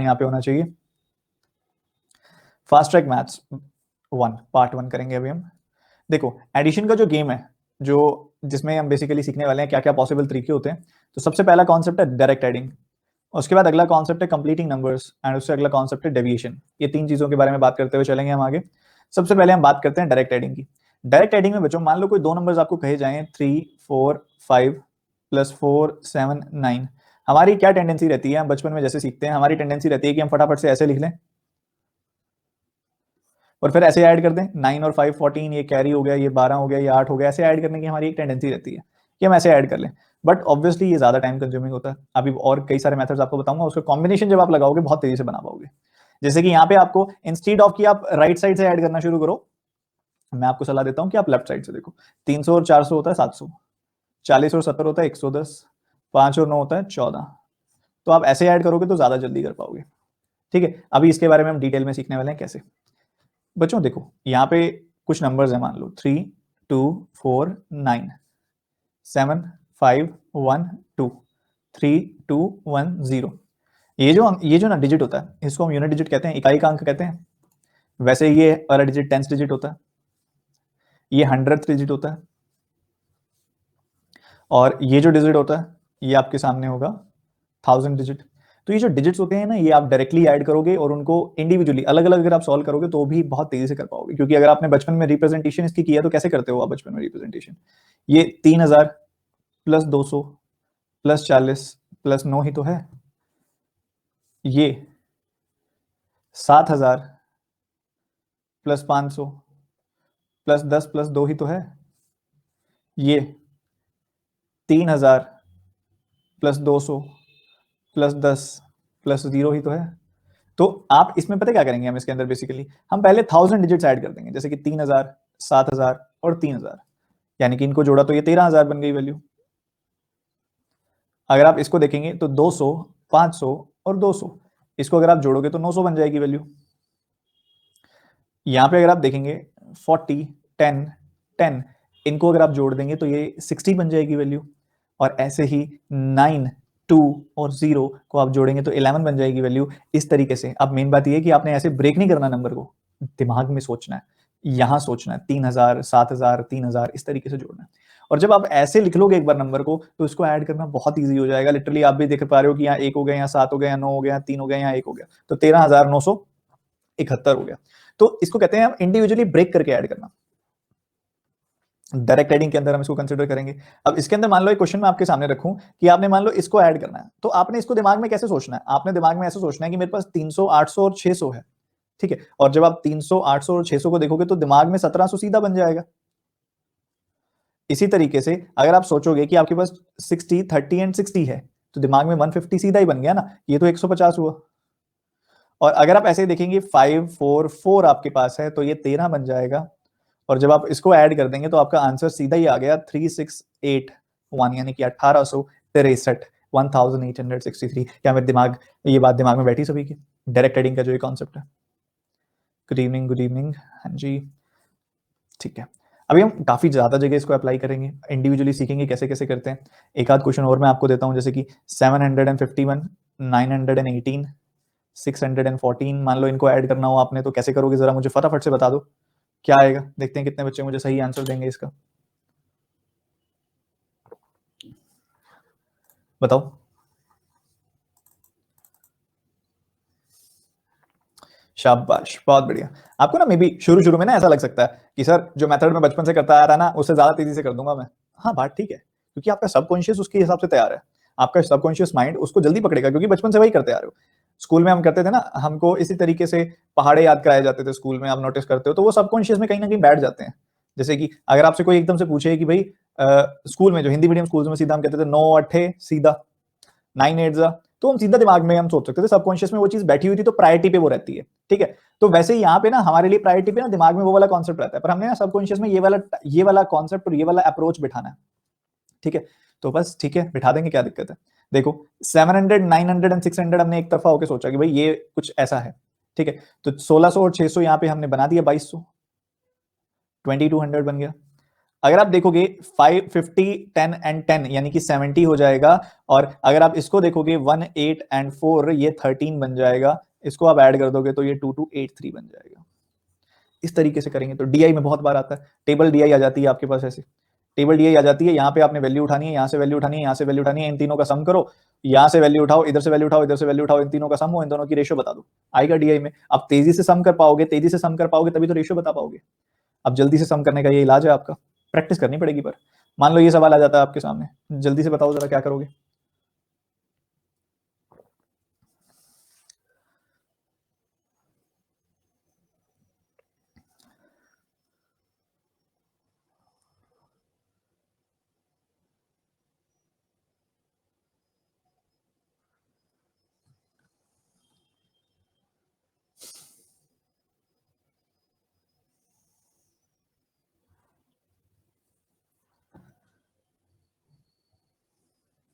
यहाँ पे होना चाहिए। फास्ट ट्रैक मैथ्स 1 पार्ट 1 करेंगे अभी हम। देखो एडिशन का जो गेम है, जो जिसमें हम बेसिकली सीखने वाले हैं क्या क्या पॉसिबल तरीके होते हैं। तो सबसे पहला कॉन्सेप्ट है डायरेक्ट एडिंग, उसके बाद अगला कॉन्सेप्ट है कंप्लीटिंग नंबर्स एंड उससे अगला कॉन्सेप्ट है डेविएशन। ये तीन चीजों के बारे में बात करते हुए चलेंगे हम आगे। सबसे पहले हम बात करते हैं डायरेक्ट एडिंग की। डायरेक्ट एडिंग में बच्चों मान लो कोई दो नंबर्स आपको कहे जाएं 3 4 5 प्लस 4 7 9। हमारी क्या टेंडेंसी रहती है, हम बचपन में जैसे सीखते हैं हमारी टेंडेंसी रहती है कि हम फटाफट से ऐसे लिख लें और फिर ऐसे ऐड कर दें 9 और 5 14, ये कैरी हो गया, ये 12 हो गया, ये 8 हो गया। ऐसे ऐड करने की हमारी एक टेंडेंसी रहती है कि हम ऐसे ऐड कर लें, बट ऑब्वियसली ये ज्यादा टाइम कंज्यूमिंग होता है। अभी और कई सारे मेथड्स आपको बताऊंगा, उसका कॉम्बिनेशन जब आप लगाओगे बहुत तेजी से बना पाओगे। जैसे कि यहाँ पे आपको इंस्टीड ऑफ कि आप राइट साइड से ऐड करना शुरू करो, मैं आपको सलाह देता हूं कि आप लेफ्ट साइड से देखो। 300 और 400 होता है 700, 40 और 70 होता है 110, 5 और 9 होता है 14। तो आप ऐसे ऐड करोगे तो ज्यादा जल्दी कर पाओगे। ठीक है, अभी इसके बारे में हम डिटेल में सीखने वाले हैं कैसे। बच्चों देखो यहाँ पे कुछ नंबर्स हैं, मान लो 3 2 4 9 7 5 1 2 3 2 1 0। ये जो ना डिजिट होता है इसको हम यूनिट डिजिट कहते हैं, इकाई का अंक कहते हैं। वैसे ये वाला डिजिट टेंस डिजिट होता है, ये 100th डिजिट होता है, और ये जो डिजिट होता है ये आपके सामने होगा 1000 डिजिट। तो ये जो डिजिट्स होते हैं ना, ये आप डायरेक्टली ऐड करोगे और उनको इंडिविजुअली अलग अलग अगर आप सॉल्व करोगे तो भी बहुत तेजी से कर पाओगे, क्योंकि अगर आपने बचपन में रिप्रेजेंटेशन इसकी किया तो कैसे करते हो आप बचपन में रिप्रेजेंटेशन। ये 3000 प्लस 200 प्लस 40 प्लस 9 ही तो है, ये 7000 प्लस 500 प्लस 10 प्लस 2 ही तो है, ये 3000 प्लस 200 प्लस 10 प्लस 0 ही तो है। तो आप इसमें पता क्या करेंगे, हम इसके अंदर बेसिकली हम पहले 1000 डिजिट्स ऐड कर देंगे, जैसे कि 3000 7000 और 3000, यानी कि इनको जोड़ा तो ये 13000 बन गई वैल्यू। अगर आप इसको देखेंगे तो 200 500 और 200, इसको अगर आप जोड़ोगे तो 900 बन जाएगी वैल्यू। यहां पे अगर आप देखेंगे 40 10 10, इनको अगर आप जोड़ देंगे तो ये 60 बन जाएगी वैल्यू। और ऐसे ही 9 2 और 0 को आप जोड़ेंगे तो 11 बन जाएगी वैल्यू। इस तरीके से अब मेन बात यह है कि आपने ऐसे ब्रेक नहीं करना, नंबर को दिमाग में सोचना है, यहां सोचना है 3000 7000 3000 इस तरीके से जोड़ना है। और जब आप ऐसे लिख लोगे एक बार नंबर को तो इसको ऐड करना बहुत ईजी हो जाएगा। लिटरली आप भी देख पा रहे हो कि यहाँ 1 हो गया, यहाँ 7 हो गया, यहाँ 9 हो गया, 3 हो गया, यहाँ 1 हो गया, तो 13971 हो गया। तो इसको कहते हैं हम इंडिविजुअली ब्रेक करके ऐड करना। डायरेक्ट एडिंग के अंदर हम इसको कंसीडर करेंगे। अब इसके अंदर मान लो एक क्वेश्चन मैं आपके सामने रखूं कि आपने मान लो इसको ऐड करना है, तो आपने इसको दिमाग में कैसे सोचना है, आपने दिमाग में ऐसे सोचना है कि मेरे पास 300 800 और 600 है। ठीक है, और जब आप 300 800 और 600 को देखोगे तो दिमाग में 1700 सीधा बन जाएगा। इसी तरीके से अगर आप सोचोगे कि आपके पास 60 30 एंड 60 है तो दिमाग में 150 सीधा ही बन गया ना, ये तो 150 हुआ। और अगर आप ऐसे देखेंगे 5 4 4 आपके पास है तो ये 13 बन जाएगा। और जब आप इसको ऐड कर देंगे तो आपका आंसर सीधा ही आ गया 3681, यानी कि 1863, 1863। क्या मेरे दिमाग ये बात दिमाग में बैठी सभी की, डायरेक्ट एडिंग का जो ये कॉन्सेप्ट है। गुड इवनिंग गुड इवनिंग, हाँ जी ठीक है। अभी हम काफी ज्यादा जगह इसको अप्लाई करेंगे, इंडिविजुअली सीखेंगे कैसे कैसे करते हैं। एक आध क्वेश्चन और मैं आपको देता हूं, जैसे कि 751 918 614, मान लो इनको ऐड करना हो आपने तो कैसे करोगे, जरा मुझे फटाफट से बता दो क्या आएगा। देखते हैं कितने बच्चे मुझे सही आंसर देंगे इसका, बताओ। शाबाश, बहुत बढ़िया। आपको ना मे बी शुरू शुरू में ना ऐसा लग सकता है कि सर जो मेथड मैं बचपन से करता आ रहा ना उससे ज्यादा तेजी से कर दूंगा मैं। हाँ बात ठीक है, क्योंकि आपका सबकॉन्शियस उसके हिसाब से तैयार है। आपका सबकॉन्शियस माइंड उसको जल्दी पकड़ेगा क्योंकि बचपन से वही करते आ रहे हो। स्कूल में हम करते थे ना, हमको इसी तरीके से पहाड़े याद कराए जाते थे स्कूल में, आप नोटिस करते हो तो वो सबकॉन्शियस में कहीं ना कहीं बैठ जाते हैं। जैसे कि अगर आपसे कोई एकदम से पूछे कि भाई स्कूल में जो हिंदी मीडियम स्कूल में सीधा हम कहते थे 9 अट्ठे सीधा 9 8 जा, तो हम सीधा दिमाग में हम सोच सकते थे, सबकॉन्शियस में वो चीज बैठी हुई थी तो प्रायोरिटी पे वो रहती है। ठीक है, तो वैसे ही यहाँ पे ना हमारे लिए प्रायोरिटी पे ना दिमाग में वो वाला कॉन्सेप्ट रहता है, पर हमने ना सबकॉन्शियस में ये वाला कॉन्सेप्ट और ये वाला अप्रोच बिठाना है। ठीक है, तो बस ठीक है बिठा देंगे, क्या दिक्कत है। देखो 700 900 एंड 600 हमने एक तरफा होकर सोचा कि भाई ये कुछ ऐसा है। ठीक है, तो 1600 और 600 यहाँ पे हमने बना दिया 2200, 2200 बन गया। अगर आप देखोगे 5, 50, 10 एंड 10 यानी कि 70 हो जाएगा। और अगर आप इसको देखोगे 1, 8 एंड 4 ये 13 बन जाएगा। इसको आप ऐड कर दोगे तो ये 2283 बन जाएगा। इस तरीके से करेंगे तो डीआई में बहुत बार आता है, टेबल डीआई आ जाती है आपके पास ऐसे, टेबल डीआई आ जाती है। यहाँ पे आपने वैल्यू उठानी है, यहाँ से वैल्यू उठानी है, यहाँ से वैल्यू उठानी है, इन तीनों का सम करो, यहाँ से वैल्यू उठाओ, इधर से वैल्यू उठाओ, इधर से वैल्यू उठाओ, इन तीनों का सम हो, इन दोनों की रेशियो बता दो, आएगा डीआई में। आप तेजी से सम कर पाओगे, तेजी से सम कर पाओगे तभी तो रेशियो बता पाओगे। अब जल्दी से सम करने का ये इलाज है आपका, प्रैक्टिस करनी पड़ेगी। पर मान लो ये सवाल आ जाता है आपके सामने, जल्दी से बताओ जरा क्या करोगे।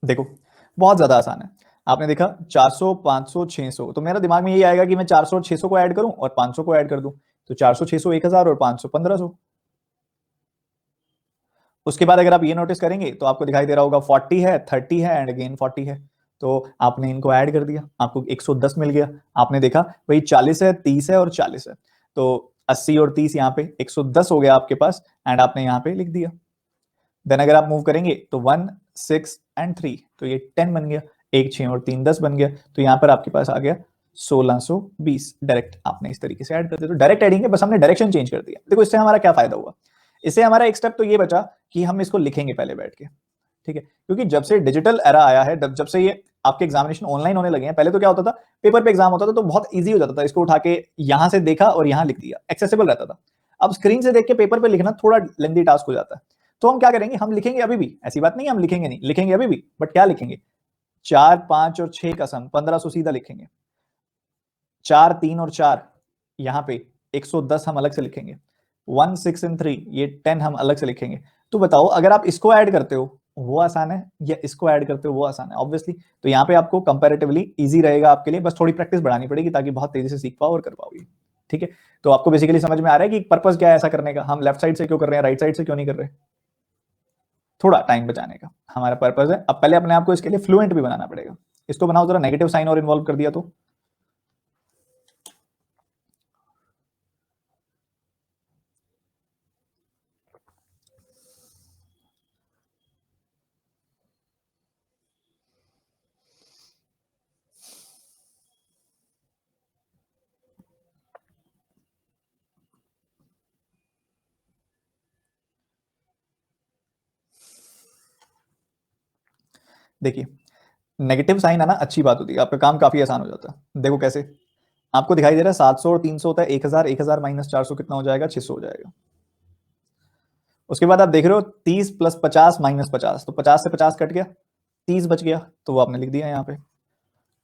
देखो बहुत ज्यादा आसान है। आपने देखा 400, 500, 600, तो मेरा दिमाग में यही आएगा कि मैं 400 और 600 को ऐड करूं और 500 को ऐड कर दूं। तो 400, 600 1000 और 500 1500। उसके बाद अगर आप ये नोटिस करेंगे तो आपको दिखाई दे रहा होगा 40 है, 30 है एंड अगेन 40 है। तो आपने इनको ऐड कर दिया, आपको 110 मिल गया। आपने देखा भाई 40 है, 30 है और 40 है, तो 80 और 30 यहाँ पे 110 हो गया आपके पास, एंड आपने यहाँ पे लिख दिया। देन अगर आप मूव करेंगे तो 1, 6 एंड 3, तो ये 10 बन गया। 1, 6 और 3 10 बन गया। तो यहाँ पर आपके पास आ गया 1620। डायरेक्ट आपने इस तरीके से ऐड कर दिया। तो डायरेक्ट एडिंग है, बस हमने डायरेक्शन चेंज कर दिया। देखो इससे हमारा क्या फायदा हुआ, इससे हमारा एक स्टेप तो ये बचा कि हम इसको लिखेंगे पहले बैठ के, ठीक है। क्योंकि जब से डिजिटल एरा आया है, जब से ये आपके एग्जामिनेशन ऑनलाइन होने लगे हैं, पहले तो क्या होता था, पेपर पे एग्जाम होता था तो बहुत इजी हो जाता था, इसको उठा के यहां से देखा और यहां लिख दिया, एक्सेसिबल रहता था। अब स्क्रीन से देख के पेपर पे लिखना थोड़ा लेंदी टास्क हो जाता है। तो हम क्या करेंगे, हम लिखेंगे अभी भी, ऐसी बात नहीं हम लिखेंगे नहीं, लिखेंगे अभी भी, बट क्या लिखेंगे, 4, 5 और 6 का सम 1500 सीधा लिखेंगे। 4, 3 और 4 यहाँ पे 110 हम अलग से लिखेंगे। 1, 6 एंड 3 ये 10 हम अलग से लिखेंगे। तो बताओ अगर आप इसको ऐड करते हो वो आसान है या इसको ऐड करते हो वो आसान है, ऑब्वियसली। तो यहाँ पे आपको कंपैरेटिवली इजी रहेगा आपके लिए, बस थोड़ी प्रैक्टिस बढ़ानी पड़ेगी ताकि बहुत तेजी से सीख पाओ और कर पाओगे, ठीक है। तो आपको बेसिकली समझ में आ रहा है कि पर्पस क्या है ऐसा करने का, हम लेफ्ट साइड से क्यों कर रहे हैं, राइट साइड से क्यों नहीं कर रहे, थोड़ा टाइम बचाने का हमारा पर्पस है। अब पहले अपने आप को इसके लिए फ्लुएंट भी बनाना पड़ेगा। इसको बनाओ जरा, नेगेटिव साइन और इन्वॉल्व कर दिया तो देखिए नेगेटिव साइन आना अच्छी बात होती है, आपका काम काफी आसान हो जाता है। देखो कैसे, आपको दिखाई दे रहा है 700 और 300 होता है 1000, 1000 माइनस 400 कितना हो जाएगा, 600 हो जाएगा। उसके बाद आप देख रहे हो 30 प्लस 50 माइनस 50, तो 50 से 50 कट गया, 30 बच गया, तो वो आपने लिख दिया यहाँ पे।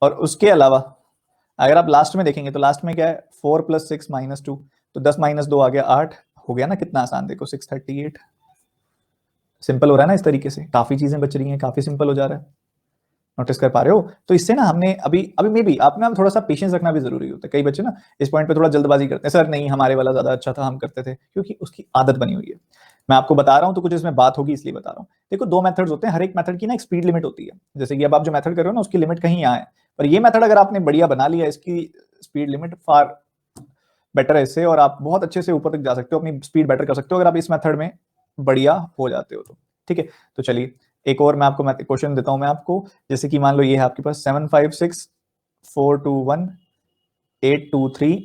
और उसके अलावा अगर आप लास्ट में देखेंगे तो लास्ट में क्या है, 4 प्लस 6 माइनस 2, तो 10 माइनस 2 आ गया 8, हो गया ना कितना आसान, देखो 638। सिंपल हो रहा है ना, इस तरीके से काफी चीजें बच रही हैं, काफी सिंपल हो जा रहा है, नोटिस कर पा रहे हो। तो इससे ना हमने अभी अभी मे भी आप ना थोड़ा सा पेशेंस रखना भी जरूरी होता है। कई बच्चे ना इस पॉइंट पे थोड़ा जल्दबाजी करते हैं, सर नहीं हमारे वाला ज्यादा अच्छा था, हम करते थे, क्योंकि उसकी आदत बनी हुई है। मैं आपको बता रहा हूं तो कुछ इसमें बात होगी इसलिए बता रहा हूं। देखो दो मेथड्स होते हैं, हर एक मेथड की ना एक स्पीड लिमिट होती है। जैसे कि अब आप जो मेथड कर रहे हो ना उसकी लिमिट कहीं यहाँ है, पर ये मेथड अगर आपने बढ़िया बना लिया, इसकी स्पीड लिमिट फार बेटर है इससे, और आप बहुत अच्छे से ऊपर तक जा सकते हो, अपनी स्पीड बेटर कर सकते हो अगर आप इस मेथड में बढ़िया हो जाते हो तो, ठीक है। तो चलिए एक और मैं आपको क्वेश्चन देता हूं मैं आपको। जैसे कि मान लो ये है आपके पास 756 421 823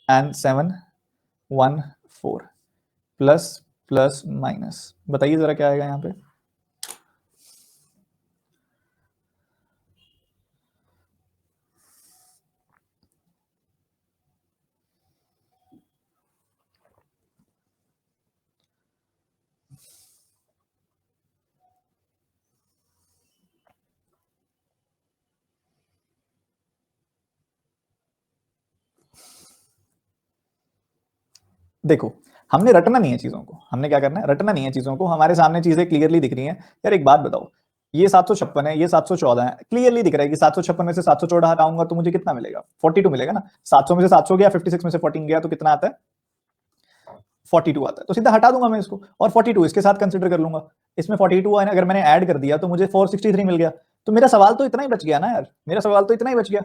एंड 714 प्लस प्लस माइनस, बताइए जरा क्या आएगा यहाँ पे। देखो हमने रटना नहीं है चीजों को, हमने क्या करना है, रटना नहीं है चीजों को। हमारे सामने चीजें क्लियरली दिख रही हैं। यार एक बात बताओ, ये 756 है, ये 714 है, क्लियरली दिख रहा है कि 756 में से 714 हटाऊंगा तो मुझे कितना मिलेगा, 42 मिलेगा ना। 700 में से 700 गया, 56 में से 14 गया, तो कितना आता है 42 आता है, तो सीधा हटा दूंगा मैं इसको और 42 इसके साथ कंसिडर कर लूंगा। इसमें 42 अगर मैंने ऐड कर दिया तो मुझे 463 मिल गया। तो मेरा सवाल तो इतना ही बच गया ना यार, मेरा सवाल तो इतना ही बच गया।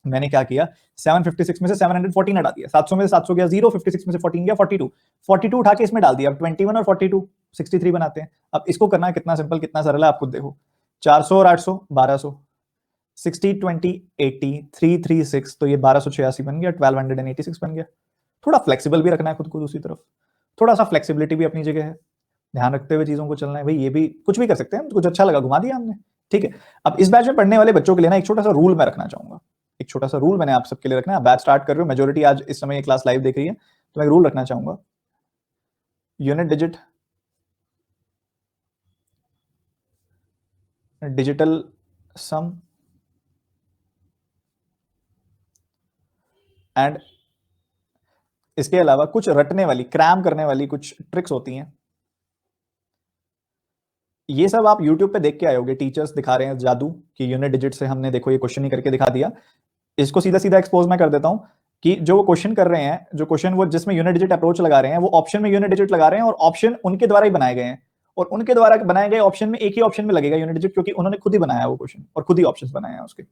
मैंने क्या किया, 756 में से 714 हटा दिया, 700 में से 700 गया 0, 56 में से 14 गया 42, 42 उठा के इसमें डाल दिया। अब 21 और 42 63 बनाते हैं। अब इसको करना कितना सिंपल, कितना सरल है, आप खुद देखो। 400 और 800 1200, 60 20 80 336, तो ये 1286 बन गया, 1286 बन गया। थोड़ा फ्लेक्सिबल भी रखना है खुद को, दूसरी तरफ थोड़ा सा फ्लेक्सिबिलिटी भी अपनी जगह है, ध्यान रखते हुए चीजों को चलना है भाई। ये भी कुछ भी कर सकते हैं, कुछ अच्छा लगा घुमा दिया हमने, ठीक है। अब इस बैच में पढ़ने वाले बच्चों के लिए ना एक छोटा सा रूल मैं रखना चाहूंगा, एक छोटा सा रूल मैंने आप सबके लिए रखना है। बैच स्टार्ट कर रहे हो, मेजोरिटी आज इस समय ये क्लास लाइव देख रही है, तो मैं रूल रखना चाहूंगा, unit digit, digital sum and इसके अलावा कुछ रटने वाली, क्रैम करने वाली कुछ ट्रिक्स होती हैं। ये सब आप YouTube पे देख के आए होगे, टीचर्स दिखा रहे हैं जादू कि यूनिट डिजिट से हमने देखो ये क्वेश्चन ही करके दिखा दिया। इसको सीधा सीधा एक्सपोज मैं कर देता हूं कि जो वो क्वेश्चन कर रहे हैं, जो क्वेश्चन वो जिसमें यूनिट डिजिट अप्रोच लगा रहे हैं, वो ऑप्शन में यूनिट डिजिट लगा रहे हैं और ऑप्शन उनके द्वारा ही बनाए गए हैं, और उनके द्वारा बनाए गए ऑप्शन में एक ही ऑप्शन में लगेगा यूनिट डिजिट, क्योंकि उन्होंने खुद ही बनाया वो क्वेश्चन और खुद ही ऑप्शंस बनाए हैं उसके।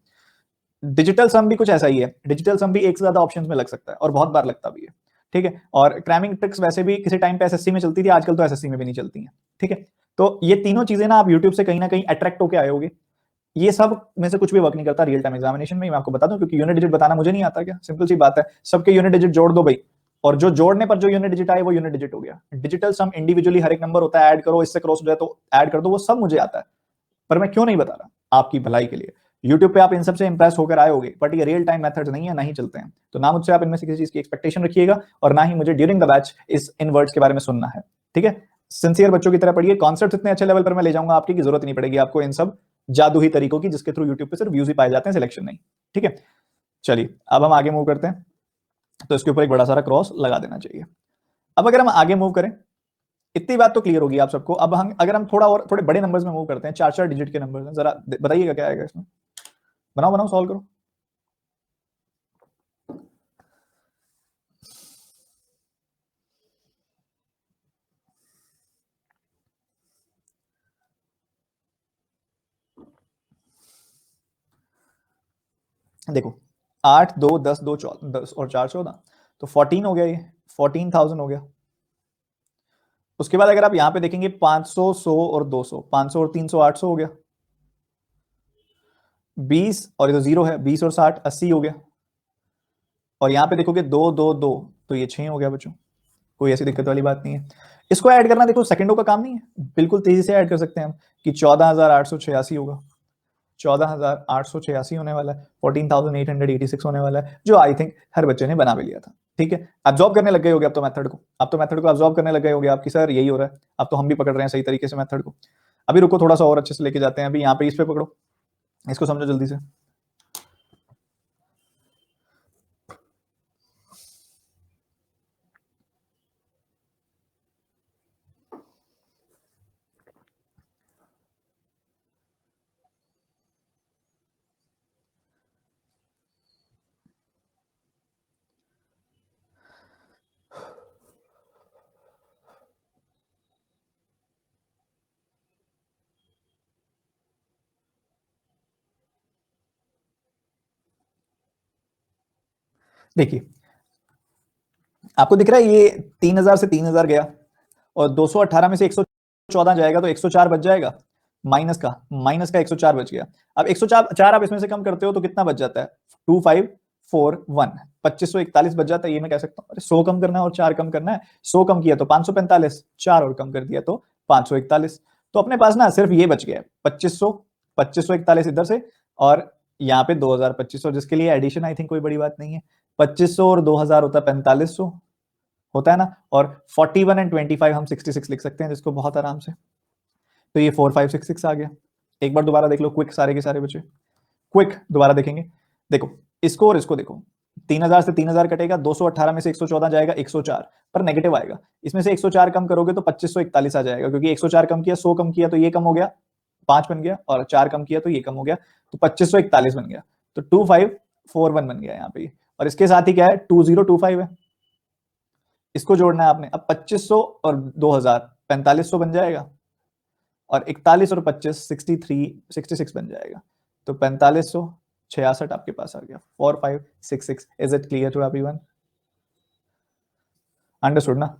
डिजिटल सम भी कुछ ऐसा ही है, डिजिटल सम भी एक से ज्यादा ऑप्शंस में लग सकता है और बहुत बार लगता भी है, ठीक है। और क्रैमिंग ट्रिक्स वैसे भी किसी टाइम पे एसएससी में चलती थी, आजकल तो एसएससी में भी नहीं चलती हैं, ठीक है। तो ये तीनों चीजें ना आप यूट्यूब से कहीं ना कहीं अट्रैक्ट होकर आए होगे। ये सब में से कुछ भी वर्क नहीं करता रियल टाइम एग्जामिनेशन में, मैं आपको बता दूं, क्योंकि यूनिट डिजिट बताना मुझे नहीं आता क्या, सिंपल सी बात है, सबके यूनिट डिजिट जोड़ दो भाई, और जो जोड़ने पर जो यूनिट डिजिट आए वो यूनिट डिजिट हो गया। डिजिटल सम इंडिविजुअली हर एक नंबर होता है, ऐड करो, इससे क्रॉस हो जाए तो ऐड कर दो, वो सब मुझे आता है, पर मैं क्यों नहीं बता रहा, आपकी भलाई के लिए। यूट्यूब पे आप इन सबसे इंप्रेस होकर आए होगे, बट ये रियल टाइम मेथड्स नहीं है, नहीं चलते हैं, तो ना मुझसे आप इनमें से किसी चीज की एक्सपेक्टेशन रखिएगा, और ना ही मुझे ड्यूरिंग द बैच इस इन वर्ड्स के बारे में सुनना है, ठीक है। सिंसियर बच्चों की तरह पढ़िए, कॉन्सेप्ट इतने अच्छे लेवल पर मैं ले जाऊंगा आपकी, जरूरत नहीं पड़ेगी आपको इन सब जादू ही तरीकों की, जिसके थ्रू यूट्यूब पे सिर्फ व्यूज ही पाए जाते हैं, सिलेक्शन नहीं, ठीक है। चलिए अब हम आगे मूव करते हैं, तो इसके ऊपर एक बड़ा सारा क्रॉस लगा देना चाहिए। अब अगर हम आगे मूव करें, इतनी बात तो क्लियर होगी आप सबको। अब हम अगर हम थोड़ा और थोड़े बड़े नंबर्स में मूव करते हैं, 4-4 डिजिट के नंबर, जरा बताइएगा क्या आएगा इसमें, बनाओ बनाओ सॉल्व करो। देखो 8 2 10 2 10 और 4 14, तो 14 हो गया, ये 14,000 हो गया। उसके बाद अगर आप यहां पे देखेंगे 500 100 और 200, 500 और 300 800 हो गया, 20 और ये तो 0 है, 20 और 60 80 हो गया, और यहां पे देखोगे 2 2 2, तो ये 6 हो गया बच्चों, कोई ऐसी दिक्कत वाली बात नहीं है। इसको ऐड करना देखो सेकंडों का काम नहीं है, बिल्कुल तेजी से ऐड कर सकते हैं हम, कि 14,886 होगा, 14,886 होने वाला है, 14,886 होने वाला है, जो आई थिंक हर बच्चे ने बना भी लिया था, ठीक है। अब्जॉर्ब करने लग गए होगे अब तो मेथड को, अब तो मेथड को अब्जॉर्ब करने लग गए होगे आपकी, सर यही हो रहा है, अब तो हम भी पकड़ रहे हैं सही तरीके से मेथड को। अभी रुको, थोड़ा सा और अच्छे से लेके जाते हैं, अभी यहाँ पे इस पे पकड़ो, इसको समझो जल्दी से। देखिए आपको दिख रहा है ये 3,000 से 3,000 गया, और 218 में से 114 जाएगा तो 104 बच जाएगा, माइनस का 104 बच गया। अब 104 आप इसमें से कम करते हो तो कितना बच जाता है, 2541, 2541 बच जाता है। ये मैं कह सकता हूँ, 100 कम करना है और 4 कम करना है, 100 कम किया तो 545, 4 और कम कर दिया तो 541, तो अपने पास ना सिर्फ ये बच गया 2500, 2541 इधर से, और यहाँ पे 2,2500, जिसके लिए एडिशन आई थिंक कोई बड़ी बात नहीं है, 2500 और 2,000 होता है 4500 होता है ना, और 41 एंड 25 हम 66 लिख सकते हैं जिसको बहुत आराम से, तो ये 4566 आ गया। एक बार दोबारा देख लो क्विक, सारे के सारे बचे क्विक दोबारा देखेंगे, देखो इसको और इसको देखो, 3,000 से 3,000 कटेगा, 218 में से 114 जाएगा 104, पर नेगेटिव आएगा, इसमें से 104 कम करोगे तो 2541 आ जाएगा, क्योंकि 104 कम किया, 100 कम किया तो ये कम हो गया 5 बन गया, और 4 कम किया तो ये कम हो गया, तो 2541 बन गया, तो 2541 बन गया यहाँ पे, और इसके साथ ही क्या है 2025 है, इसको जोड़ना है आपने। अब 2500 और 2000 4500 बन जाएगा, और 41 और 25 66 बन जाएगा। तो 4566 आपके पास आ गया। 4566। Is it clear to everyone? Understood ना?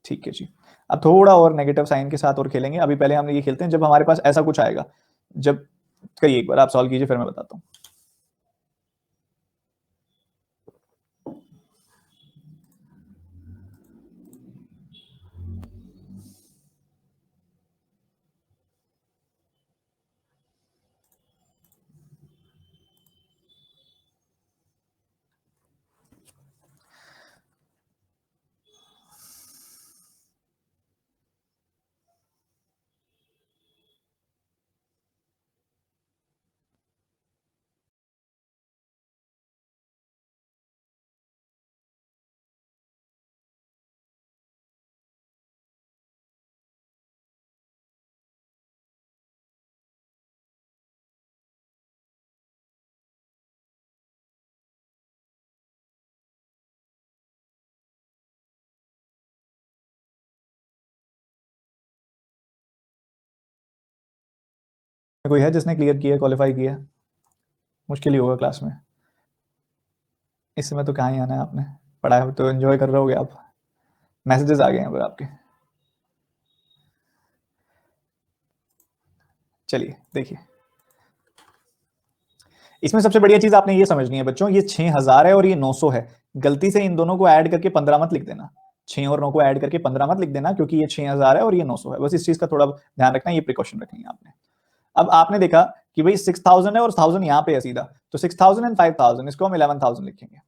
ठीक है जी। अब थोड़ा और नेगेटिव साइन के साथ और खेलेंगे। अभी पहले हम ये खेलते हैं जब हमारे पास ऐसा कुछ आएगा। जब करिए एक बार आप सॉल्व कीजिए, फिर मैं बताता हूँ। कोई है जिसने क्लियर किया, क्वालिफाई किया? मुश्किल ही होगा क्लास में। इस समय तो कहाँ ही आना है आपने, पढ़ाई तो एंजॉय कर रहे होगे आप। मैसेजेस आ गए हैं पर आपके। चलिए देखिए, इसमें सबसे बढ़िया चीज आपने ये समझनी है बच्चों, ये 6000 है और ये 900 है। गलती से इन दोनों को ऐड करके 15 मत लिख देना। 6 और 9 को ऐड करके 15 मत लिख देना, क्योंकि ये 6000 है और ये 900 है। बस इस चीज का थोड़ा ध्यान रखना, ये प्रिकॉशन रखनी है आपने। अब आपने देखा कि भाई 6000 है और 1000 यहाँ पे है सीधा, तो 6000 एंड 5000 इसको हम 11000 लिखेंगे। ठीक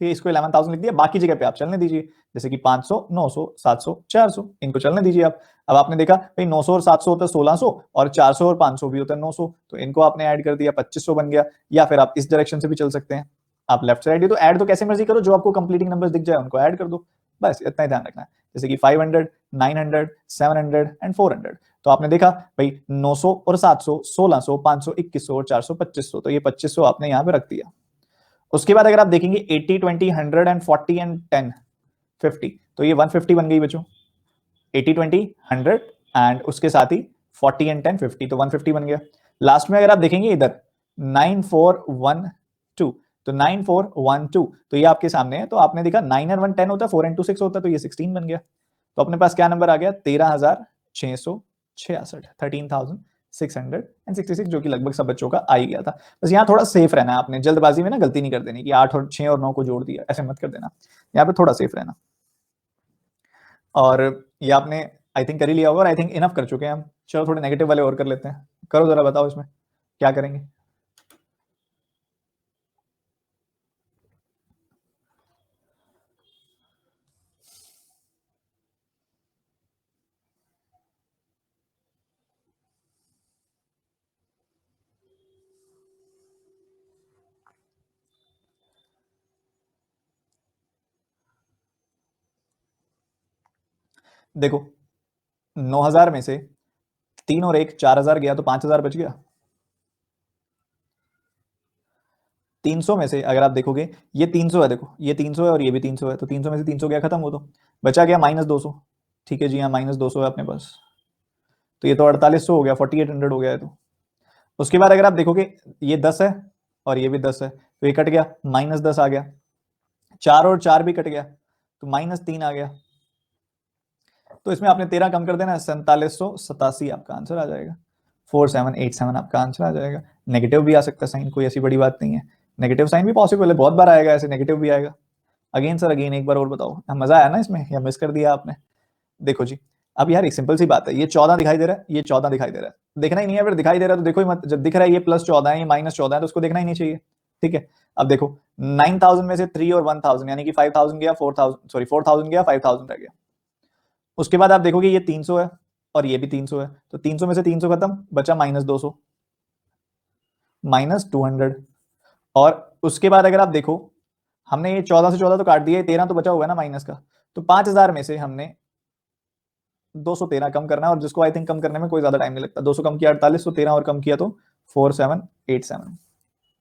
है, इसको 11000 लिख दिया। बाकी जगह पे आप चलने दीजिए, जैसे कि 500, 900, 700, 400, इनको चलने दीजिए आप। अब आपने देखा भाई 900 और 700 होता है 1600, और 400 और 500 भी होता है 900, तो इनको आपने ऐड कर दिया, 2500 बन गया। या फिर आप इस डायरेक्शन से भी चल सकते हैं, आप लेफ्ट साइड, तो ऐड तो कैसे मर्जी करो, जो आपको कंप्लीटिंग नंबर्स दिख जाए उनको ऐड कर दो। बस इतना ही ध्यान रखना है। जैसे कि 500, 900, 700 एंड 400। तो आपने देखा भाई 900 और 700, 1600, 500, 2100 और 400, 2500, तो ये 2500 आपने यहाँ पे रख दिया। उसके बाद अगर आप देखेंगे 80, 20, 100 एंड 40 एंड 10, 50, तो ये 150 बन गई बच्चों। 80, 20, 100 एंड उसके साथ ही 40 एंड 10, 50, तो 150 बन गया। लास्ट में अगर आप देखेंगे इधर 9412, तो 9412, तो ये आपके सामने है। तो आपने देखा 9 और 1 10 होता है, 4 एंड 2 6 होता है, तो ये 16 बन गया। तो अपने पास क्या नंबर आ गया? 13,666, 13,666, जो कि लगभग सब बच्चों का आ ही गया था। बस यहाँ थोड़ा सेफ रहना है आपने, जल्दबाजी में ना गलती नहीं कर देनी कि 8 और 6 और 9 को जोड़ दिया, ऐसे मत कर देना। यहाँ पे थोड़ा सेफ रहना। और ये आपने आई थिंक कर ही लिया होगा, और आई थिंक इनफ कर चुके हैं हम। चलो थोड़े नेगेटिव वाले और कर लेते हैं। करो जरा, बताओ इसमें क्या करेंगे। देखो 9000 में से 3 और 1 4000 गया, तो 5000 बच गया। 300 में से अगर आप देखोगे, ये 300 है, देखो ये 300 है और ये भी 300 है, तो 300 में से 300 गया, खत्म हो, तो बचा गया -200। ठीक है जी, हाँ -200 है अपने पास। तो ये तो 4800 हो गया, 4800 हो गया है। तो उसके बाद अगर आप देखोगे, ये 10 है और ये भी 10 है, तो ये कट गया, -10 आ गया। 4 और 4 भी कट गया, तो -3 आ गया। तो इसमें आपने 13 कम कर देना, 4787 आपका आंसर आ जाएगा। 4787 आपका आंसर आ जाएगा। नेगेटिव भी आ सकता है साइन, कोई ऐसी बड़ी बात नहीं है। नेगेटिव साइन भी पॉसिबल है, बहुत बार आएगा ऐसे, नेगेटिव भी आएगा। अगेन सर, अगेन एक बार और बताओ, मजा आया ना इसमें, या मिस कर दिया आपने? देखो जी, अब यार एक सिंपल सी बात है, ये 14 दिखाई दे रहा है, ये 14 दिखाई दे रहा है, देखना ही नहीं है। फिर दिखाई दे रहा है तो देखो ही मत। जब दिख रहा है ये +14 है, ये -14 है, तो उसको देखना ही नहीं चाहिए। ठीक है, अब देखो 9000 में से 3 और 1000, यानी कि 5000 गया, 4000, सॉरी 4000 गया, 5000 रह गया। उसके बाद आप देखोगे ये 300 है और ये भी 300 है, तो 300 में से 300 खत्म, बचा -200, -200। और उसके बाद अगर आप देखो, हमने ये 14 से 14 तो काट दिया, 13 तो बचा हुआ है ना माइनस का। तो 5000 में से हमने 213 कम करना है, और जिसको आई थिंक कम करने में कोई ज्यादा टाइम नहीं लगता। 200 कम किया 48, 13 और कम किया तो 4787,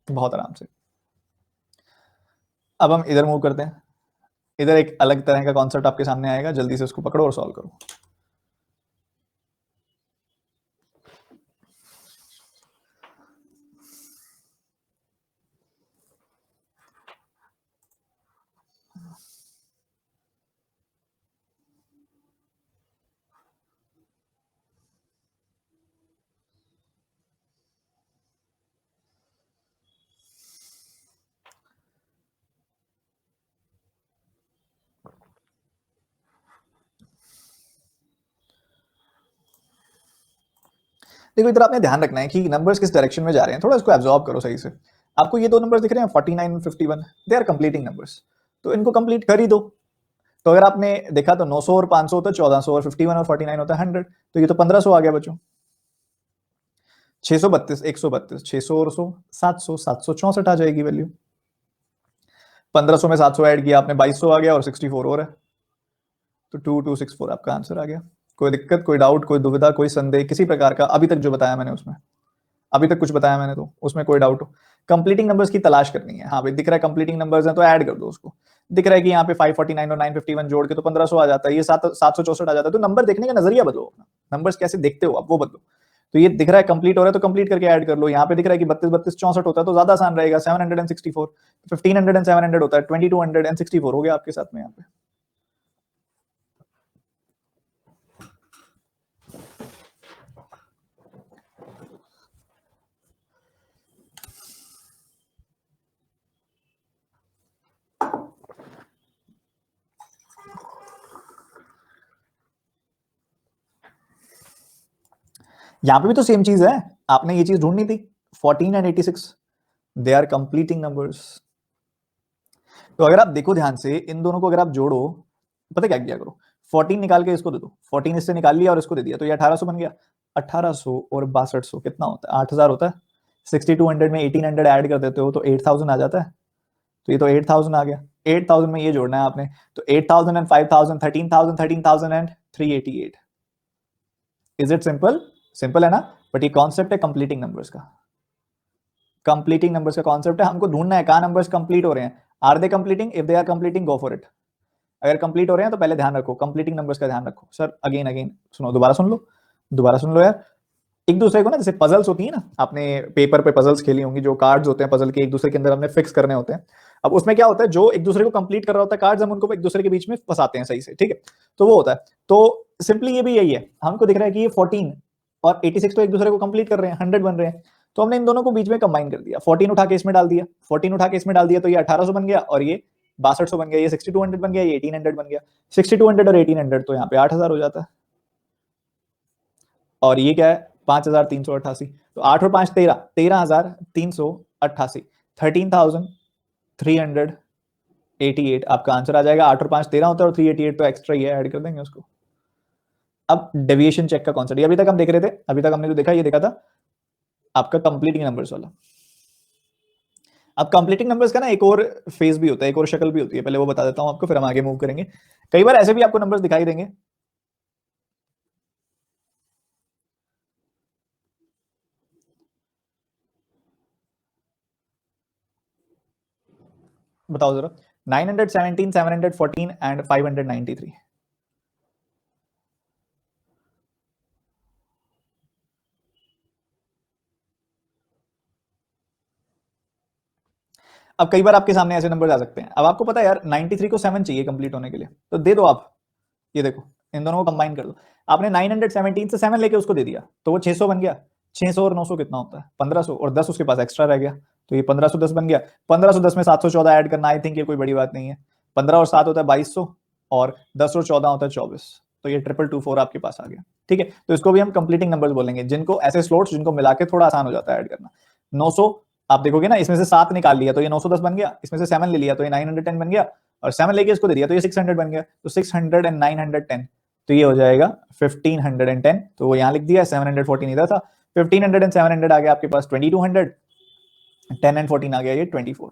बहुत आराम से। अब हम इधर मूव करते हैं। इधर एक अलग तरह का कॉन्सेप्ट आपके सामने आएगा, जल्दी से उसको पकड़ो और सॉल्व करो। देखो इधर आपने ध्यान रखना है कि नंबर्स किस डायरेक्शन में जा रहे हैं, थोड़ा इसको एब्जॉर्ब करो सही से। आपको ये दो नंबर्स दिख रहे हैं 49 और 51, दे आर कंप्लीटिंग नंबर्स, तो इनको कंप्लीट कर ही दो। तो अगर आपने देखा तो 900 और 500 होता है 1400, और 51 और 49 होता है 100, तो ये तो 1500 आ गया बच्चों। 632 132, 600 और 100 700, 764 आ जाएगी वैल्यू। 1500 में 700 ऐड किया आपने, 2200 आ गया, और 64 और है, तो 2264 आपका आंसर आ गया। कोई दिक्कत, कोई डाउट, कोई दुविधा, कोई संदेह किसी प्रकार का अभी तक जो बताया मैंने उसमें? अभी तक कुछ बताया मैंने तो उसमें कोई डाउट हो? कंप्लीटिंग नंबर्स की तलाश करनी है। हाँ भाई दिख रहा है कंप्लीटिंग नंबर्स हैं तो ऐड कर दो उसको। दिख रहा है कि यहाँ पे 549 और 951 जोड़ के तो 1500 आ जाता है, ये 764 आ जाता है। तो नंबर देखने का नजरिया बदलो अपना, नंबर्स कैसे देखते हो आप वो बदलो। तो ये दिख रहा है कंप्लीट हो रहा है तो कंप्लीट करके ऐड कर लो। यहाँ पे दिख रहा है कि 32 32 64 होता है तो ज्यादा आसान रहेगा। 764, 1500 एंड 700 होता है, 2264 हो गया आपके साथ में यहाँ पे। यहां पे भी तो सेम चीज है, आपने ये चीज ढूंढनी थी। 14 and 86 they are completing numbers. तो अगर आप देखो ध्यान से इन दोनों को अगर आप जोड़ो, पता क्या किया करो, 14 निकाल के इसको दे दो, 14 इससे निकाल लिया और इसको दे दिया, तो ये 1800 बन गया। 1800 और 6200 कितना होता है? 8000 होता है। 6200 में 1800 ऐड कर देते हो तो 8000 आ जाता है, तो ये तो 8000 आ गया। 8000 में ये जोड़ना है आपने, तो 8000 and 5000, 13000, 13000 and 388। Is it simple? Simple है ना? बट ये कॉन्सेप्ट है कंप्लीटिंग नंबर्स का। कंप्लीटिंग नंबर्स का कॉन्सेप्ट है, हमको ढूंढना है कहां नंबर्स कंप्लीट हो रहे हैं। Are they completing? If they are completing go for it. अगर कंप्लीट हो रहे हैं तो पहले ध्यान रखो, कंप्लीटिंग नंबर्स का ध्यान रखो। सर अगेन अगेन सुनो, दोबारा सुन लो, दोबारा सुन लो यार। एक दूसरे को ना, जैसे पजल्स होती है ना, आपने पेपर पे पजल्स खेली होंगी, जो कार्ड्स होते हैं पजल के एक दूसरे के अंदर हमने फिक्स करने होते हैं। अब उसमें क्या होता है, जो एक दूसरे को कंप्लीट कर रहा होता है कार्ड्स, हम उनको एक दूसरे के बीच में फंसाते हैं सही से, ठीक है? तो वो होता है। तो सिंपली ये भी यही है, हमको दिख रहा है कि ये 14 और 86 तो एक दूसरे को कंप्लीट कर रहे हैं, 100 बन रहे हैं, तो हमने इन दोनों को बीच में कंबाइन कर दिया। 14 उठा के इसमें डाल दिया, 14 उठा के इसमें डाल दिया, तो ये 1800 बन गया, और ये 6200 बन गया, ये 6200 बन गया, ये 1800 बन गया। 6200 और 1800 तो यहाँ पे 8000 हो जाता है, और ये क्या है 5388। तो 8 और 5 13, 13388, 13388 आपका आंसर आ जाएगा। 8 और 5 13 होता है, और 388 तो एक्स्ट्रा ही है, ऐड कर देंगे उसको। अब डेविएशन चेक का कॉन्सेप्ट अभी तक हम देख रहे थे, अभी तक हमने जो देखा ये देखा था आपका कंप्लीटिंग नंबर्स वाला। अब कंप्लीटिंग नंबर्स का ना एक और फेज भी होता है, एक और शक्ल भी होती है, पहले वो बता देता हूं आपको, फिर हम आगे मूव करेंगे। कई बार ऐसे भी आपको नंबर्स दिखाई देंगे, बताओ जरा, 917, 714 एंड 593। अब कई बार आपके सामने ऐसे नंबर आ सकते हैं, अब आपको पता है यार 93 को 7 चाहिए कंप्लीट होने के लिए, तो दे दो आप, ये देखो इन दोनों को कंबाइन कर दो। आपने 917 से 7 लेके उसको दे दिया, तो वो 600 बन गया। 600 और 900 कितना होता है? 1500, और 10 उसके पास एक्स्ट्रा रह गया, तो ये 1510 बन गया। 1510 में 714 ऐड करना, आई थिंक ये कोई बड़ी बात नहीं है। 15 और 7 होता है 2200, और 10 और 14 होता है 24, तो ये 2224 आपके पास आ गया, ठीक है? तो इसको भी हम कंप्लीटिंग नंबर्स बोलेंगे, जिनको ऐसे स्लॉट्स जिनको मिला के थोड़ा आसान हो जाता है ऐड करना। 900 आप देखोगे ना, इसमें से 7 निकाल लिया तो ये 910 बन गया, इसमें से 7 ले लिया तो ये 910 बन गया, और 7 लेके इसको दे दिया तो ये 600 बन गया, तो 600 एंड 910, तो ये हो जाएगा 1510। तो वो यहां लिख दिया, 714 इधर था, 1500 एंड 700 आ गया आपके पास 2200, 10 एंड 14 आ गया ये 24।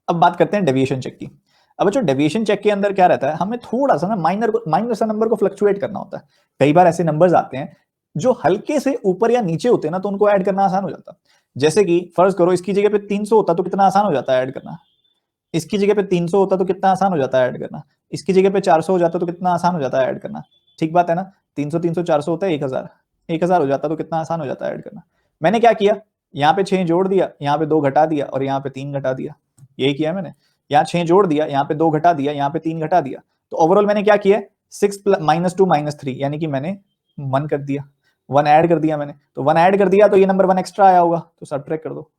अब बात करते हैं डेविएशन चेक की। अब जो डेविएशन चेक के अंदर क्या रहता है, हमें थोड़ा सा ना माइनर सा नंबर को फ्लक्चुएट करना होता है। कई बार ऐसे नंबर्स आते हैं जो हल्के से ऊपर या नीचे होते हैं ना, तो उनको ऐड करना आसान हो जाता है। जैसे कि फर्ज करो इसकी जगह पे 300 होता तो कितना आसान हो जाता है ऐड करना। इसकी जगह पे 300 होता तो कितना आसान हो जाता है ऐड करना, इसकी जगह पे 400 हो जाता तो कितना आसान हो जाता है ऐड करना। ठीक बात है ना, 300 300 400 होता है 1000, 1000 हो जाता तो कितना आसान हो जाता है ऐड करना। मैंने क्या किया, यहाँ पे 6 जोड़ दिया, यहाँ पे 2 घटा दिया और यहाँ पे 3 घटा दिया, यही किया मैंने। यहाँ 6 जोड़ दिया, यहाँ पे 2 घटा दिया, यहाँ पे 3 घटा दिया, तो ओवरऑल मैंने क्या किया, 6 -2 -3 यानी कि मैंने 1 कर दिया, 1 ऐड कर दिया मैंने, तो 1 ऐड कर दिया तो ये नंबर 1 एक्स्ट्रा आया होगा, तो सब्ट्रैक्ट कर दो।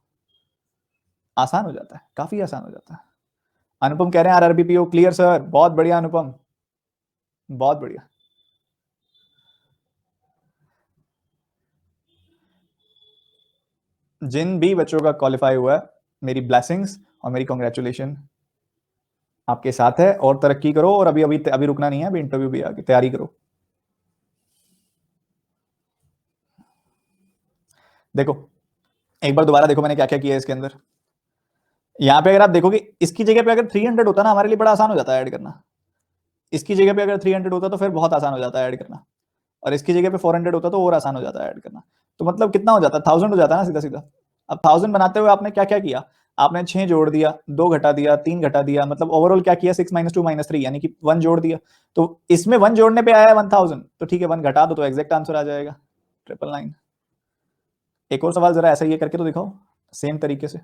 आसान हो जाता है, काफी आसान हो जाता है। अनुपम कह रहे हैं आरआरबीपीओ क्लियर सर, बहुत बढ़िया अनुपम, बहुत बढ़िया। जिन भी बच्चों का क्वालिफाई हुआ है, मेरी ब्लेसिंग्स और मेरी कॉन्ग्रेचुलेशन आपके साथ है, और तरक्की करो, और अभी अभी अभी रुकना नहीं है, अभी इंटरव्यू भी आगे तैयारी करो। देखो एक बार दोबारा देखो मैंने क्या क्या किया है इसके अंदर। यहाँ पे अगर आप देखोगे, इसकी जगह पे अगर 300 होता ना, हमारे लिए बड़ा आसान हो जाता है ऐड करना। इसकी जगह पे अगर 300 होता तो फिर बहुत आसान हो जाता है ऐड करना, और इसकी जगह पे 400 होता तो और आसान हो जाता है ऐड करना। तो मतलब कितना हो जाता है, 1000 हो जाता है ना सीधा सीधा। अब 1000 बनाते हुए आपने क्या क्या किया, आपने 6 जोड़ दिया, 2 घटा दिया, 3 घटा दिया, मतलब ओवरऑल क्या किया, 6 -2 -3 यानी कि 1 जोड़ दिया। तो इसमें 1 जोड़ने पे आया है 1000, तो ठीक है 1 घटा दो तो एग्जैक्ट आंसर आ जाएगा 999। एक और सवाल जरा ऐसा ही करके तो दिखाओ, सेम तरीके से।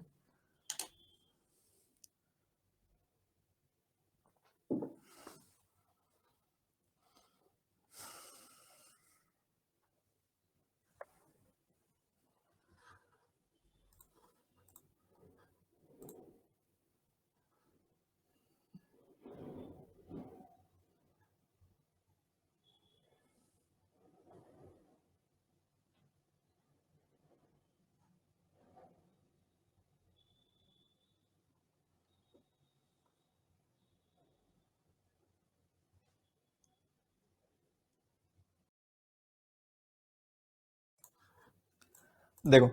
देखो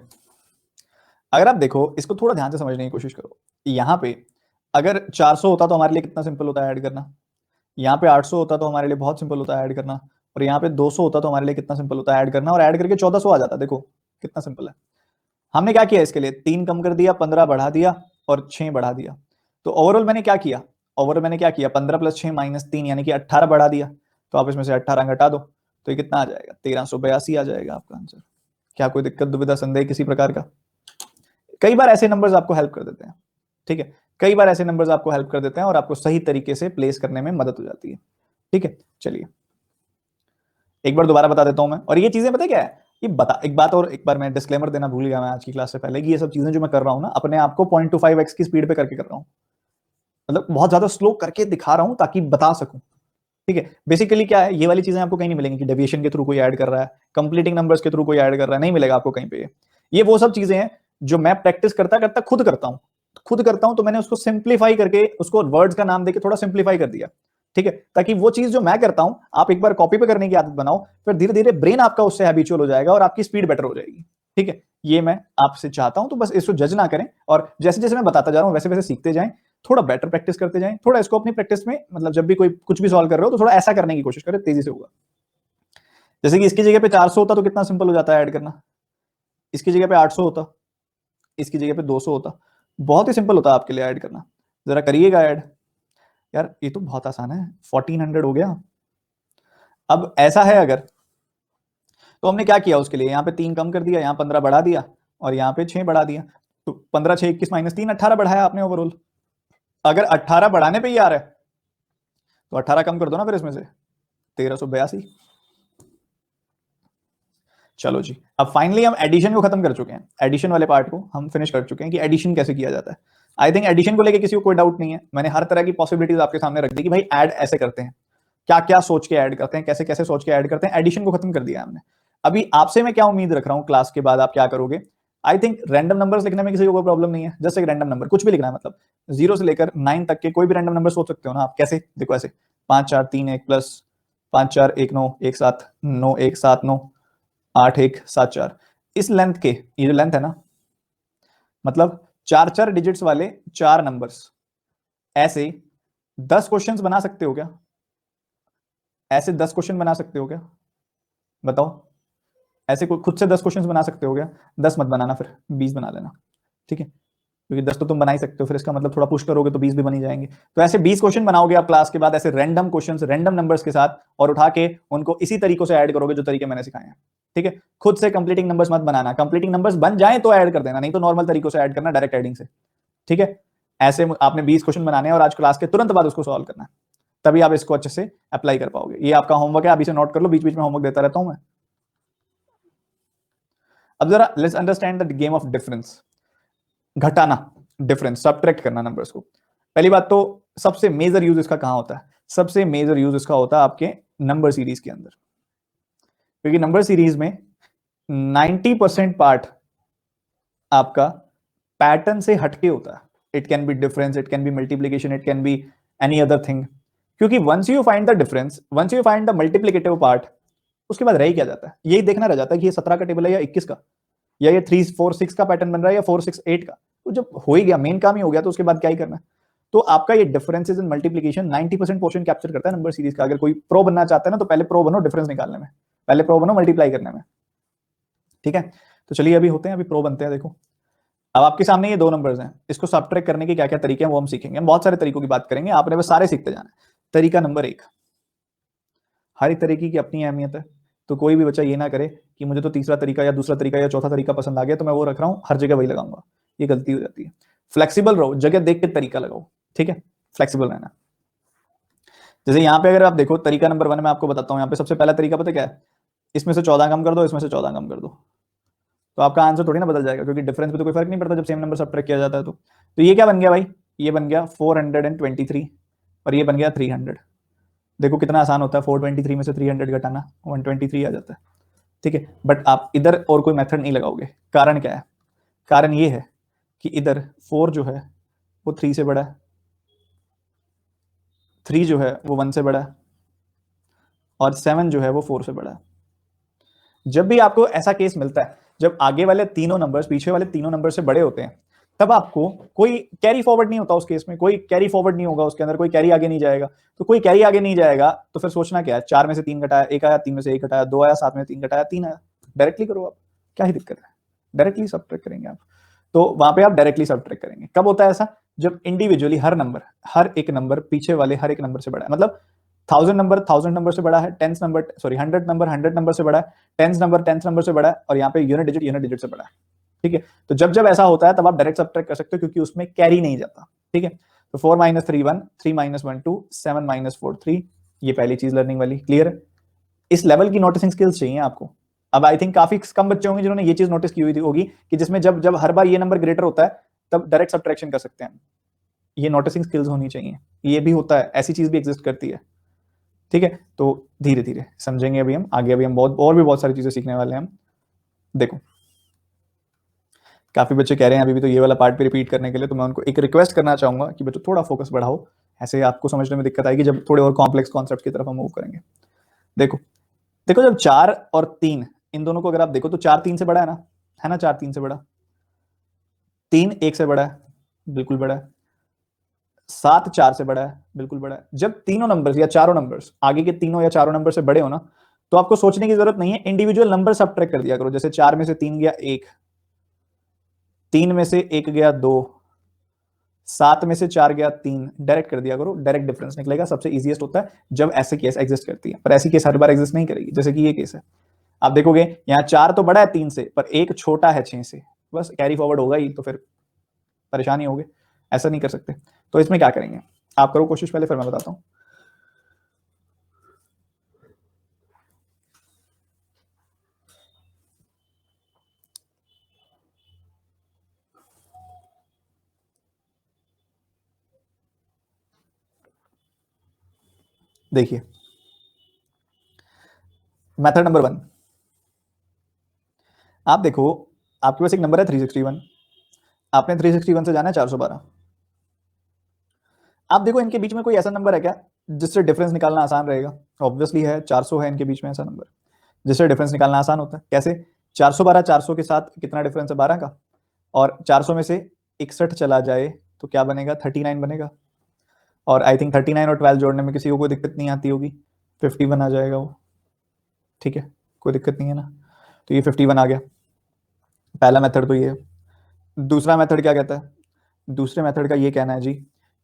अगर आप देखो इसको थोड़ा ध्यान से समझने की कोशिश करो, यहाँ पे अगर 400 होता तो हमारे लिए कितना सिंपल होता है ऐड करना, यहाँ पे 800 होता तो हमारे लिए बहुत सिंपल होता है ऐड करना, और यहाँ पे 200 होता तो हमारे लिए कितना सिंपल होता है ऐड करना, और ऐड करके 1400 आ जाता। देखो कितना सिंपल है। हमने क्या किया, इसके लिए 3 कम कर दिया, 15 बढ़ा दिया और 6 बढ़ा दिया। तो ओवरऑल मैंने क्या किया, 15 + 6 - 3 यानी कि 18 बढ़ा दिया। तो आप इसमें से 18 घटा दो तो ये कितना आ जाएगा, 1382 आ जाएगा आपका आंसर। क्या कोई दिक्कत, दुविधा, संदेह किसी प्रकार का? कई बार ऐसे नंबर्स आपको हेल्प कर देते हैं, ठीक है, कई बार ऐसे नंबर्स आपको हेल्प कर देते हैं और आपको सही तरीके से प्लेस करने में मदद हो जाती है। ठीक है, चलिए एक बार दोबारा बता देता हूं मैं। और ये चीजें पता क्या है, ये बता एक बात और, एक बार मैं डिस्क्लेमर देना भूल गया मैं आज की क्लास से पहले, कि ये सब चीजें जो मैं कर रहा हूं ना, अपने आप को 0.25x की स्पीड पे करके कर रहा हूं, मतलब बहुत ज्यादा स्लो करके दिखा रहा हूं ताकि बता सकूं। ठीक है, बेसिकली क्या है, ये वाली चीजें आपको कहीं नहीं मिलेंगी कि डेविएशन के थ्रू कोई ऐड कर रहा है, कंप्लीटिंग नंबर्स के थ्रू कोई ऐड कर रहा है, नहीं मिलेगा आपको कहीं पे। ये वो सब चीजें हैं जो मैं प्रैक्टिस करता करता खुद करता हूं, तो मैंने उसको सिंप्लीफाई करके, उसको वर्ड्स का नाम देके थोड़ा सिंप्लीफाई कर दिया। ठीक है, ताकि वो चीज जो मैं करता हूं आप एक बार कॉपी पे करने की आदत बनाओ, फिर धीरे धीरे ब्रेन आपका उससे हैबिचुअल हो जाएगा और आपकी स्पीड बेटर हो जाएगी। ठीक है, ये मैं आपसे चाहता हूं, तो बस इसको जज ना करें, और जैसे जैसे मैं बताता जा रहा हूं वैसे वैसे सीखते जाएं, थोड़ा बेटर प्रैक्टिस करते जाएं, थोड़ा इसको अपनी प्रैक्टिस में, मतलब जब भी कोई कुछ भी सॉल्व कर रहे हो तो थोड़ा ऐसा करने की कोशिश करें, तेजी से होगा। जैसे कि इसकी जगह पे 400 होता तो कितना सिंपल हो जाता है ऐड करना, इसकी जगह पे 800 होता, इसकी जगह पे 200 होता, बहुत ही सिंपल होता आपके लिए ऐड करना। जरा करिएगा ऐड। यार ये तो बहुत आसान है, 1400 हो गया। अब ऐसा है अगर, तो हमने क्या किया उसके लिए, यहाँ पे 3 कम कर दिया, यहाँ 15 बढ़ा दिया और यहाँ पे 6 बढ़ा दिया। तो 15 6 21 -3 18 बढ़ाया आपने ओवरऑल। अगर 18 बढ़ाने पे ही आ रहा है तो 18 कम कर दो ना फिर इसमें से, 1382। चलो जी, अब फाइनली हम एडिशन को खत्म कर चुके हैं, एडिशन वाले पार्ट को हम फिनिश कर चुके हैं कि एडिशन कैसे किया जाता है। आई थिंक एडिशन को लेके किसी को कोई डाउट नहीं है, मैंने हर तरह की पॉसिबिलिटीज आपके सामने रख दी कि भाई ऐड ऐसे करते हैं, क्या क्या सोच के ऐड करते हैं, कैसे कैसे सोच के ऐड करते हैं। एडिशन को खत्म कर दिया हमने। अभी आपसे मैं क्या उम्मीद रख रहा हूं, क्लास के बाद आप क्या करोगे। आई थिंक रैंडम नंबर्स लिखने में किसी को कोई प्रॉब्लम नहीं है, जस्ट एक रैंडम नंबर कुछ भी लिखना है, मतलब 0 से लेकर 9 तक के कोई भी रैंडम नंबर सोच सकते हो ना आप। कैसे, देखो ऐसे 5 4 3 1 प्लस 5 4 1 9 1 7 9 1 7 9 8 1 7 4, इस लेंथ के, ये जो लेंथ है ना, मतलब 4 4 डिजिट्स वाले 4 नंबर्स, ऐसे 10 क्वेश्चंस बना सकते हो क्या, ऐसे 10 क्वेश्चन बना सकते हो क्या, बताओ। ऐसे खुद से 10 क्वेश्चंस बना सकते हो क्या? 10 मत बनाना, फिर 20 बना लेना। ठीक है, क्योंकि 10 तो तुम बना ही सकते हो, फिर इसका मतलब थोड़ा पुश करोगे तो 20 भी बनी जाएंगे। तो ऐसे 20 क्वेश्चन बनाओगे आप क्लास के बाद, ऐसे रैंडम क्वेश्चंस रैंडम नंबर्स के साथ, और उठा के उनको इसी तरीकों से ऐड करोगे जो तरीके मैंने सिखाए हैं। ठीक है, खुद से कंप्लीटिंग नंबर्स मत बनाना, कंप्लीटिंग नंबर्स बन जाए तो ऐड कर देना, नहीं तो नॉर्मल तरीकों से ऐड करना, डायरेक्ट एडिंग से। ठीक है, ऐसे आपने 20 क्वेश्चन बनाने हैं और आज क्लास के तुरंत बाद उसको सॉल्व करना है, तभी आप इसको अच्छे से अप्लाई कर पाओगे। ये आपका होमवर्क है, आप इसे नोट कर लो, बीच बीच में होमवर्क देता रहता हूं मैं। अब जरा let's understand the game of difference, घटाना, डिफरेंस, सब्ट्रैक्ट करना नंबर्स को। पहली बात तो सबसे मेजर यूज इसका कहां होता है? सबसे मेजर यूज इसका होता है आपके नंबर सीरीज के अंदर, क्योंकि नंबर सीरीज में 90% पार्ट आपका पैटर्न से हटके होता है। It can be difference, it can be multiplication, it can be any other thing. क्योंकि once you find the difference, once you find the multiplicative part, उसके बाद रह ही क्या जाता है? यही देखना रह जाता है कि ये 17 का टेबल है या 21 का, या ये 3 4 6 का पैटर्न बन रहा है या 4 6 8 का। तो जब हो ही गया, मेन काम ही हो गया, तो उसके बाद क्या ही करना है? तो आपका ये differences in multiplication 90% portion capture करता है नंबर सीरीज का। अगर कोई प्रो बनना चाहता है ना, तो पहले प्रो बनो डिफरेंस निकालने में, पहले प्रो बनो मल्टीप्लाई करने में। ठीक है, तो चलिए अभी होते हैं, अभी प्रो बनते हैं। देखो, अब आपके सामने ये दो नंबर्स हैं, इसको सब्ट्रैक्ट करने के क्या क्या तरीके हैं वो हम सीखेंगे। हम बहुत सारे तरीकों की बात करेंगे, आपने बस सारे सीखते जाना है। तरीका नंबर 1, हर एक तरीके की अपनी अहमियत है, तो कोई भी बच्चा ये ना करे कि मुझे तो तीसरा तरीका या दूसरा तरीका या चौथा तरीका पसंद आ गया तो मैं वो रख रहा हूं, हर जगह वही लगाऊंगा। ये गलती हो जाती है। फ्लेक्सिबल रहो, जगह देख के तरीका लगाओ। ठीक है, फ्लेक्सिबल रहना। जैसे यहाँ पे अगर आप देखो, तरीका नंबर 1 में आपको बताता हूँ, यहाँ पे सबसे पहला तरीका पता क्या है? इसमें से 14 कम कर दो, इसमें से 14 कम कर दो, तो आपका आंसर थोड़ी ना बदल जाएगा, क्योंकि डिफरेंस में तो कोई फर्क नहीं पड़ता जब सेम नंबर सब्ट्रैक्ट किया जाता है। तो ये क्या बन गया भाई? ये बन गया 423 और ये बन गया 300। देखो कितना आसान होता है, 423 में से 300 घटाना, 123 आ जाता है। ठीक है, बट आप इधर और कोई मेथड नहीं लगाओगे। कारण क्या है? कारण ये है कि इधर 4 जो है वो 3 से बड़ा है, 3 जो है वो 1 से बड़ा है, और 7 जो है वो 4 से बड़ा है। जब भी आपको ऐसा केस मिलता है, जब आगे वाले तीनों नंबर्स पीछे वाले तीनों नंबर से बड़े होते हैं, तब आपको कोई कैरी फॉरवर्ड नहीं होता। उस केस में कोई कैरी फॉरवर्ड नहीं होगा, उसके अंदर कोई कैरी आगे नहीं जाएगा। तो कोई कैरी आगे नहीं जाएगा तो फिर सोचना क्या है? 4 में से 3 घटाया 1 आया, 3 में से 1 घटाया 2 आया, 7 में से 3 घटाया 3 आया। डायरेक्टली करो आप, क्या ही दिक्कत है? डायरेक्टली सब्ट्रैक्ट करेंगे आप। तो वहां पे आप डायरेक्टली सब्ट्रैक्ट करेंगे। कब होता है ऐसा? जब इंडिविजुअली हर नंबर, हर एक नंबर पीछे वाले हर एक नंबर से बड़ा है। मतलब 1000 नंबर से बड़ा है, 100 नंबर से बड़ा है, 10 नंबर से बड़ा है, और यहाँ पे यूनिट डिजिट से बड़ा है। ठीक है, तो जब जब ऐसा होता है तब आप डायरेक्ट सब्ट्रैक्ट कर सकते हो, क्योंकि उसमें कैरी नहीं जाता। ठीक है, तो 4 - 3 1, 3 - 1 2, 7 - 4 3। ये पहली चीज लर्निंग वाली क्लियर। इस लेवल की नोटिसिंग स्किल्स चाहिए आपको। अब आई थिंक काफी कम बच्चे होंगे जिन्होंने ये चीज नोटिस की हुई होगी कि जिसमें जब जब हर बार ये नंबर ग्रेटर होता है तब डायरेक्ट सब्ट्रैक्शन कर सकते हैं। ये नोटिसिंग स्किल्स होनी चाहिए। ये भी होता है, ऐसी चीज भी एग्जिस्ट करती है। ठीक है, तो धीरे धीरे समझेंगे अभी हम आगे। अभी हम बहुत सारी चीजें सीखने वाले हैं हम। देखो, काफी बच्चे कह रहे हैं अभी भी तो ये वाला पार्ट भी रिपीट करने के लिए, तो मैं उनको एक रिक्वेस्ट करना चाहूंगा कि बच्चों थोड़ा फोकस बढ़ाओ। ऐसे आपको समझने में दिक्कत आएगी जब थोड़े और कॉम्प्लेक्स कॉन्सेप्ट की तरफ हम मूव करेंगे। देखो देखो, जब 4 और 3, इन दोनों को अगर आप देखो तो 4 3 से बड़ा है ना, है ना? 4 3 से बड़ा, 3 1 से बड़ा है, बिल्कुल बड़ा है। 7 4 से बड़ा है, बिल्कुल बड़ा है। जब तीनों नंबर्स या चारों नंबर्स, आगे के तीनों या चारों नंबर से बड़े हो ना, तो आपको सोचने की जरूरत नहीं है, इंडिविजुअल नंबर सब्ट्रैक्ट कर दिया करो। जैसे 4 में से 3 गया 1, 3 में से 1 गया 2, 7 में से 4 गया 3, डायरेक्ट कर दिया करो, डायरेक्ट डिफरेंस निकलेगा। सबसे इजीएस्ट होता है जब ऐसे केस एग्जिस्ट करती है, पर ऐसी केस हर बार एग्जिस्ट नहीं करेगी, जैसे कि ये केस है। आप देखोगे यहाँ 4 तो बड़ा है 3 से, पर 1 छोटा है 6 से, बस कैरी फॉरवर्ड होगा ही, तो फिर परेशानी होगी। ऐसा नहीं कर सकते। तो इसमें क्या करेंगे? आप करो कोशिश पहले, फिर मैं बताता हूं। देखिए, मेथड नंबर 1, आप देखो, आपके पास एक नंबर है 361, आपने 361 से जाना है 412। आप देखो इनके बीच में कोई ऐसा नंबर है क्या जिससे डिफरेंस निकालना आसान रहेगा? ऑब्वियसली है, 400 है इनके बीच में ऐसा नंबर जिससे डिफरेंस निकालना आसान होता है। कैसे? 412, 400 के साथ कितना डिफरेंस है? 12 का, और 400 में से 61 चला जाए तो क्या बनेगा? 39 बनेगा। और आई थिंक 39 और 12 जोड़ने में किसी को कोई दिक्कत नहीं आती होगी, 51 आ जाएगा वो। ठीक है, कोई दिक्कत नहीं है ना? तो ये 51 आ गया। पहला मेथड तो ये है। दूसरा मेथड क्या कहता है? दूसरे मेथड का ये कहना है जी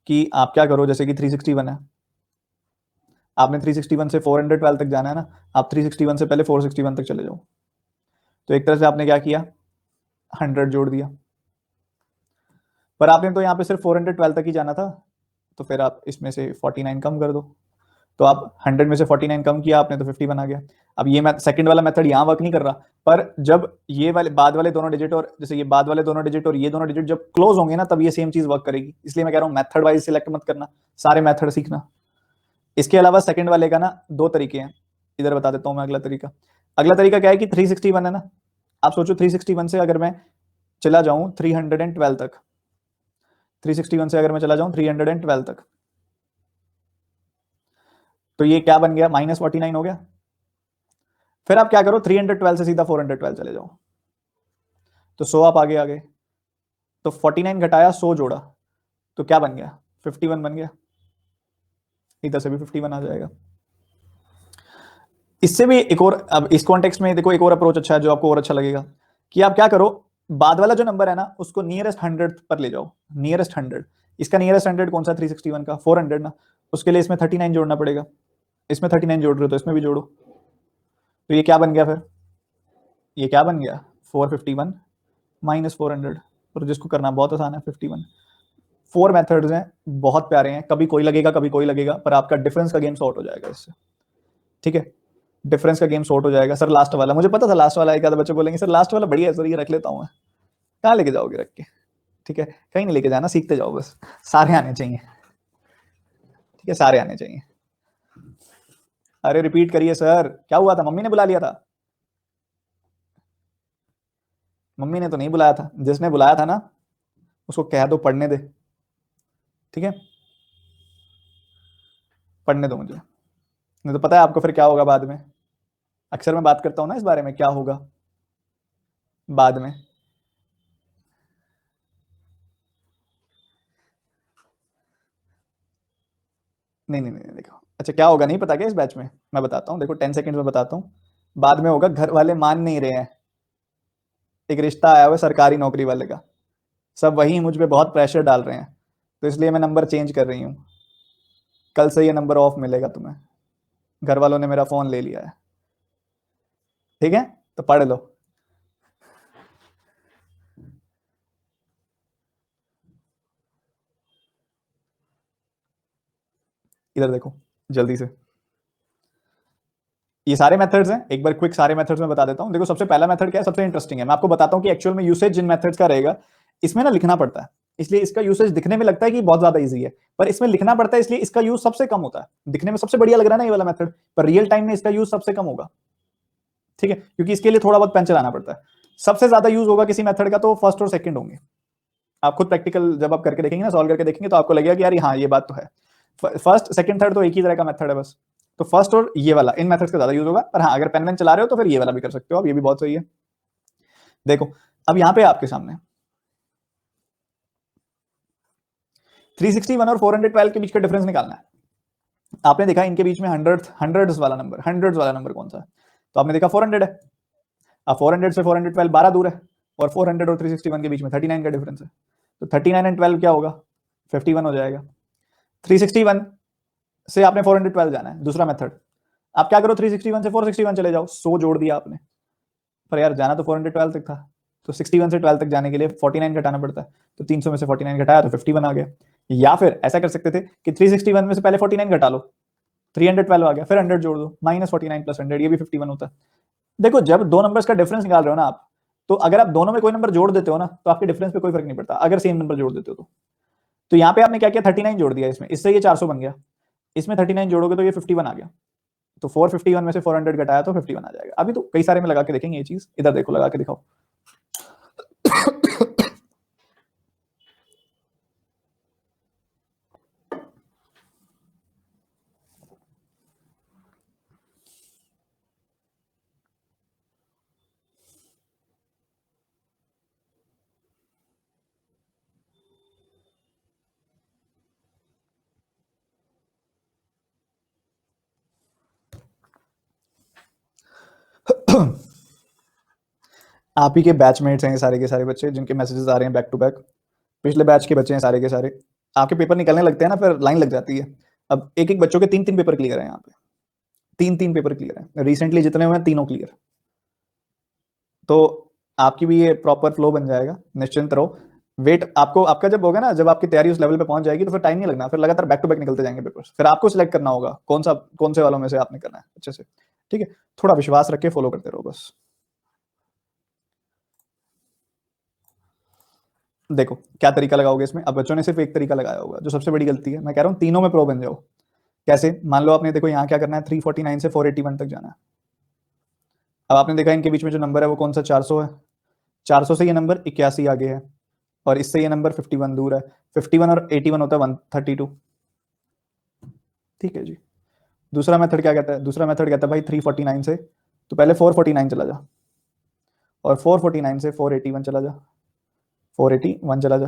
कि आप क्या करो, जैसे कि 361 है, आपने 361 से 412 तक जाना है ना, आप 361 से पहले 461 तक चले जाओ। तो एक तरह से आपने क्या किया, 100 जोड़ दिया, पर आपने तो यहाँ पे सिर्फ 412 तक ही जाना था, तो फिर आप इसमें से 49 कम कर दो। तो आप 100 में से 49 कम किया आपने तो 51 आ गया। अब ये सेकंड वाला मेथड यहाँ वर्क नहीं कर रहा, पर जब ये वाले बाद वाले दोनों डिजिट और जैसे ये बाद वाले दोनों डिजिट और ये दोनों डिजिट जब क्लोज होंगे ना, तब ये सेम चीज वर्क करेगी। इसलिए मैं कह रहा हूँ मेथड वाइज सिलेक्ट मत करना, सारे मेथड सीखना। इसके अलावा सेकंड वाले का ना दो तरीके हैं, इधर बता देता हूँ मैं। अगला तरीका, अगला तरीका क्या है कि 361 है ना, आप सोचो 361 से अगर मैं चला जाऊं 312 तक, 361 से अगर मैं चला जाऊं 312 तक, तो ये क्या बन गया, -49 हो गया। फिर आप क्या करो, 312 से सीधा 412 चले जाओ, तो 100 आप आगे आ गए। तो 49 घटाया 100 जोड़ा, तो क्या बन गया, 51 बन गया। इधर से भी 51 आ जाएगा। इससे भी एक और, अब इस कॉन्टेक्स्ट में देखो एक और अप्रोच अच्छा है जो आपको और अच्छा लगेगा, कि आप क्या करो, बाद वाला जो नंबर है ना उसको नियरेस्ट 100 पर ले जाओ, नियरेस्ट 100। इसका नियरेस्ट 100 कौन सा, 361 का 400 ना, उसके लिए इसमें 39 जोड़ना पड़ेगा। इसमें 39 जोड़ रहे हो तो इसमें भी जोड़ो, तो ये क्या बन गया, फिर ये क्या बन गया, 451 -400। और जिसको करना बहुत आसान है, 51। 4 मेथड्स हैं, बहुत प्यारे हैं, कभी कोई लगेगा कभी कोई लगेगा, पर आपका डिफरेंस का गेम सॉर्ट हो जाएगा इससे। ठीक है, डिफरेंस का गेम सॉर्ट हो जाएगा। सर लास्ट वाला, मुझे पता था लास्ट वाला एक आधा बच्चे बोलेंगे सर लास्ट वाला बढ़िया है सर, ये रख लेता हूँ मैं। कहाँ लेके जाओगे रख के, ठीक है, कहीं नहीं लेके जाना, सीखते जाओ बस, सारे आने चाहिए। ठीक है, सारे आने चाहिए। अरे रिपीट करिए सर, क्या हुआ था, मम्मी ने बुला लिया था? मम्मी ने तो नहीं बुलाया था, जिसने बुलाया था ना उसको कह दो पढ़ने दे। ठीक है, पढ़ने दो मुझे, नहीं तो पता है आपको फिर क्या होगा बाद में। अक्सर मैं बात करता हूँ ना इस बारे में, क्या होगा बाद में। नहीं नहीं नहीं देखो, अच्छा क्या होगा नहीं पता क्या इस बैच में, मैं बताता हूँ, देखो 10 सेकंड में बताता हूँ। बाद में होगा, घर वाले मान नहीं रहे हैं, एक रिश्ता आया हुआ है सरकारी नौकरी वाले का, सब वही मुझ पे बहुत प्रेशर डाल रहे हैं, तो इसलिए मैं नंबर चेंज कर रही हूँ। कल से ये नंबर ऑफ मिलेगा तुम्हें, घर वालों ने मेरा फोन ले लिया है। ठीक है, तो पढ़ लो। इधर देखो जल्दी से, ये सारे मेथड्स हैं, एक बार क्विक सारे मेथड्स में बता देता हूं। देखो सबसे पहला मेथड क्या है, सबसे इंटरेस्टिंग है, मैं आपको बताता हूं कि एक्चुअल में यूसेज जिन मेथड्स का रहेगा, इसमें ना लिखना पड़ता है, इसलिए इसका यूसेज दिखने में लगता है कि बहुत ज्यादा इजी है, पर इसमें लिखना पड़ता है, इसलिए इसका यूज सबसे कम होता है। दिखने में सबसे बढ़िया लग रहा है ना ये वाला मेथड, पर रियल टाइम में इसका यूज सबसे कम होगा। ठीक है, क्योंकि इसके लिए थोड़ा बहुत पेन चलाना पड़ता है। सबसे ज्यादा यूज होगा किसी मेथड का तो फर्स्ट और सेकंड होंगे। आप खुद प्रैक्टिकल जब आप करके देखेंगे ना, सॉल्व करके देखेंगे, तो आपको लगेगा कि यार हाँ ये बात तो है। फर्स्ट सेकंड थर्ड तो एक ही तरह का मेथड है बस, तो फर्स्ट और ये वाला इन मेथड्स का ज्यादा यूज होगा। पर हाँ अगर पेन वेन चला रहे हो तो फिर ये वाला भी कर सकते हो आप, ये भी बहुत सही है। देखो अब यहाँ पे आपके सामने 361 और 412 के बीच का डिफरेंस निकालना है। आपने देखा इनके बीच में हंड्रेड्स वाला नंबर कौन सा है, तो आपने देखा 400 है। अब 400 से 412 12 दूर है, और 400 और 361 के बीच में 39 का डिफरेंस है, तो 39 एंड 12 क्या होगा, 51 हो जाएगा। 361 से आपने 412 जाना है, दूसरा मेथड। आप क्या करो, 361 से 461 चले जाओ, 100 जोड़ दिया आपने, पर यार जाना तो 412 तक था, तो 61 से 12 तक जाने के लिए 49 घटाना पड़ता है, तो 300 में से 49 घटाया तो 51 आ गया। या फिर ऐसा कर सकते थे कि 361 में से पहले 49 घटा लो, 312 आ गया, फिर 100 जोड़ दो, -49 + 100, ये भी 51 होता है। देखो जब दो नंबर्स का डिफरेंस निकाल रहे हो ना आप, तो अगर आप दोनों में कोई नंबर जोड़ देते हो ना, तो आपके डिफरेंस पे कोई फर्क नहीं पड़ता, अगर सेम नंबर जोड़ देते हो तो यहाँ पे आपने क्या किया, 39 जोड़ दिया इसमें, इससे ये 400 बन गया, इसमें 39 जोड़ोगे तो ये 51 आ गया, तो 451 में से 400 घटाया तो 51 आ जाएगा। अभी तो कई सारे में लगा के देखेंगे ये चीज, इधर देखो लगा के दिखाओ। आप ही के बैचमेट्स हैं सारे के सारे बच्चे जिनके मैसेजेस आ रहे हैं बैक टू बैक, पिछले बैच के बच्चे हैं सारे के सारे, आपके पेपर निकलने लगते हैं ना, फिर लाइन लग जाती है। अब एक एक बच्चों के 3-3 पेपर क्लियर है यहाँ पे, 3-3 पेपर क्लियर है रिसेंटली, जितने हुए हैं तीनों क्लियर। तो आपकी भी ये प्रॉपर फ्लो बन जाएगा, निश्चिंत रहो। वेट आपको, आपका जब होगा ना, जब आपकी तैयारी उस लेवल पे पहुंच जाएगी तो फिर टाइम नहीं लगना, फिर लगातार बैक टू बैक निकलते जाएंगे पेपर्स, फिर आपको सिलेक्ट करना होगा कौन से वालों में से आपने करना है अच्छे से। ठीक है, थोड़ा विश्वास रख के फॉलो करते रहो बस। देखो क्या तरीका लगाओगे इसमें, अब बच्चों ने सिर्फ एक तरीका लगाया होगा, जो सबसे बड़ी गलती है। मैं कह रहा हूँ तीनों में प्रो बन जाओ। कैसे, मान लो आपने, देखो यहाँ क्या करना है, 349 से 481 तक जाना है। अब आपने देखा इनके बीच में जो नंबर है वो कौन सा, 400 है। 400 से ये नंबर 81 आगे है, और इससे ये नंबर 51 दूर है। 51 और 81 होता है 132। ठीक है जी। दूसरा मेथड क्या कहता है, दूसरा मेथड कहता है भाई 349 से, तो पहले 449 चला जा, और 449 से 481 चला जा, 481 चला जा।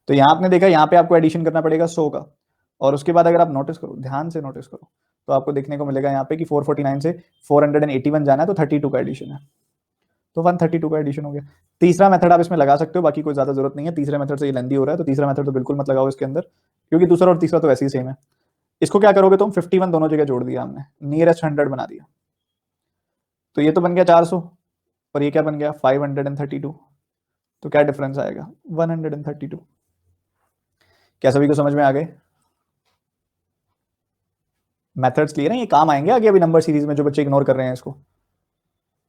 तो यहाँ आपने देखा, यहाँ पे आपको एडिशन करना पड़ेगा 100 का, और उसके बाद अगर आप नोटिस करो, ध्यान से नोटिस करो, तो आपको देखने को मिलेगा यहाँ पे कि 449 से 481 जाना है, तो 32 का एडिशन है, तो 132 का एडिशन हो गया। तीसरा मेथड आप इसमें लगा सकते हो, बाकी कोई ज्यादा जरूरत नहीं है, तीसरे मेथड से ये लेंदी हो रहा है, तो तीसरा मेथड तो बिल्कुल मत लगाओ इसके अंदर, क्योंकि दूसरा और तीसरा तो वैसे ही सेम है। इसको क्या करोगे तुम, 51 दोनों जगह जोड़ दिया हमने, नियरेस्ट 100 बना दिया, तो ये तो बन गया 400, और ये क्या बन गया 532। तो क्या डिफरेंस आएगा, 132। क्या सभी को समझ में आ गए मेथड्स क्लियर है, ये काम आएंगे आगे अभी नंबर सीरीज में, जो बच्चे इग्नोर कर रहे हैं इसको।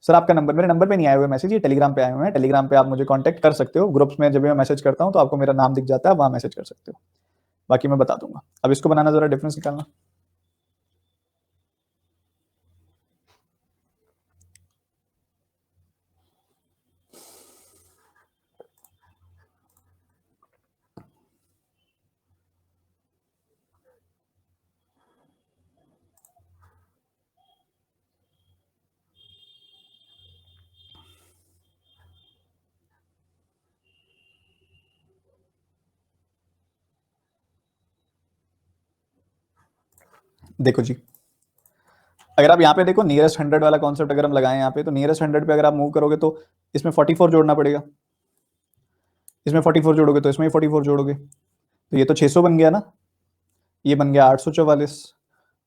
सर आपका नंबर, मेरे नंबर पे नहीं आए हुए मैसेज, ये टेलीग्राम पे आए हुए हैं, टेलीग्राम पे आप मुझे कांटेक्ट कर सकते हो, ग्रुप्स में जब भी मैं मैसेज करता हूँ तो आपको मेरा नाम दिख जाता है, वहां मैसेज कर सकते हो, बाकी मैं बता दूंगा। अब इसको बनाना, जरा डिफरेंस निकालना। देखो जी, अगर आप यहाँ पे देखो नियरेस्ट 100 वाला कॉन्सेप्ट अगर हम लगाएं यहाँ पे, तो नियरेस्ट 100 पे अगर आप मूव करोगे तो इसमें 44 जोड़ना पड़ेगा, इसमें 44 जोड़ोगे तो इसमें भी 44 जोड़ोगे, तो ये तो 600 बन गया ना, ये बन गया 844।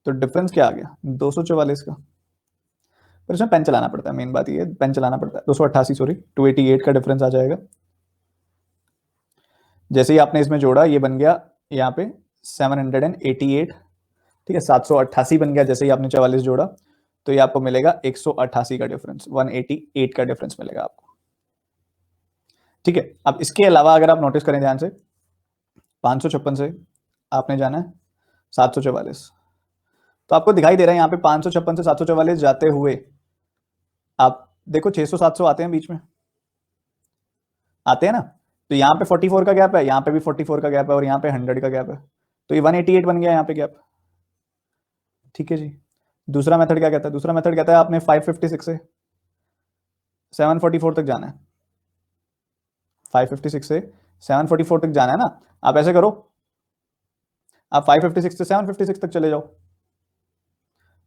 तो डिफरेंस क्या आ गया, 244 का। पर इसमें पेन चलाना पड़ता है, मेन बात ये है, पेन चलाना पड़ता है। 288, सॉरी 288 का डिफरेंस आ जाएगा। जैसे ही आपने इसमें जोड़ा, ये बन गया यहाँ पे 788। ठीक है, 788 बन गया जैसे ही आपने 44 जोड़ा, तो ये आपको मिलेगा 188 का डिफरेंस, 188 का डिफरेंस मिलेगा आपको। ठीक है, अब इसके अलावा अगर आप नोटिस करें ध्यान से, 556 से आपने जाना है 744, तो आपको दिखाई दे रहा है यहाँ पे 556 से 744 जाते हुए आप देखो 600-700 आते हैं बीच में, आते हैं ना, तो यहाँ पे 44 का गैप है, यहाँ पे भी 44 का गैप है, और यहाँ पे 100 का गैप है, तो ये 188 बन गया यहाँ पे गैप। ठीक है जी। दूसरा मेथड क्या कहता है, दूसरा मेथड कहता है आपने 556 से 744 तक जाना है, 556 से 744 तक जाना है ना। आप ऐसे करो, आप 556 से 756 तक चले जाओ,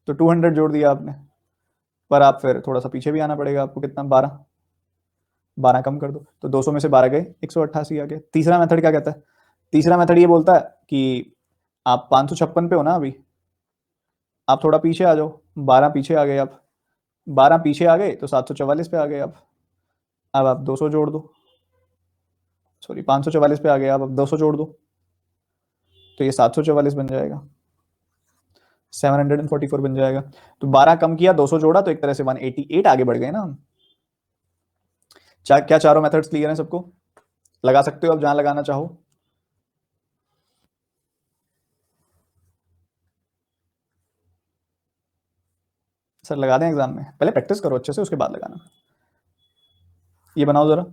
तो 200 जोड़ दिया आपने, पर आप फिर थोड़ा सा पीछे भी आना पड़ेगा आपको, कितना, 12, 12 कम कर दो, तो 200 में से 12 गए, 188 आ गए। तीसरा मेथड क्या कहता है, तीसरा मेथड ये बोलता है कि आप 556 पे हो ना अभी, आप थोड़ा पीछे आ जाओ, 12 पीछे आ गए आप, 12 पीछे आ गए तो 744 पे आ गए आप। अब आप 200 जोड़ दो, सॉरी 544 पे आ गए आप, अब 200 जोड़ दो, तो ये 744 बन जाएगा, 744 बन जाएगा। तो 12 कम किया, 200 जोड़ा, तो एक तरह से 188 आगे बढ़ गए ना हम। क्या चारों मेथड्स क्लियर हैं सबको, लगा सकते हो अब जहां लगाना चाहो। सर लगा दें एग्जाम में, पहले प्रैक्टिस करो अच्छे से, उसके बाद लगाना। ये बनाओ जरा।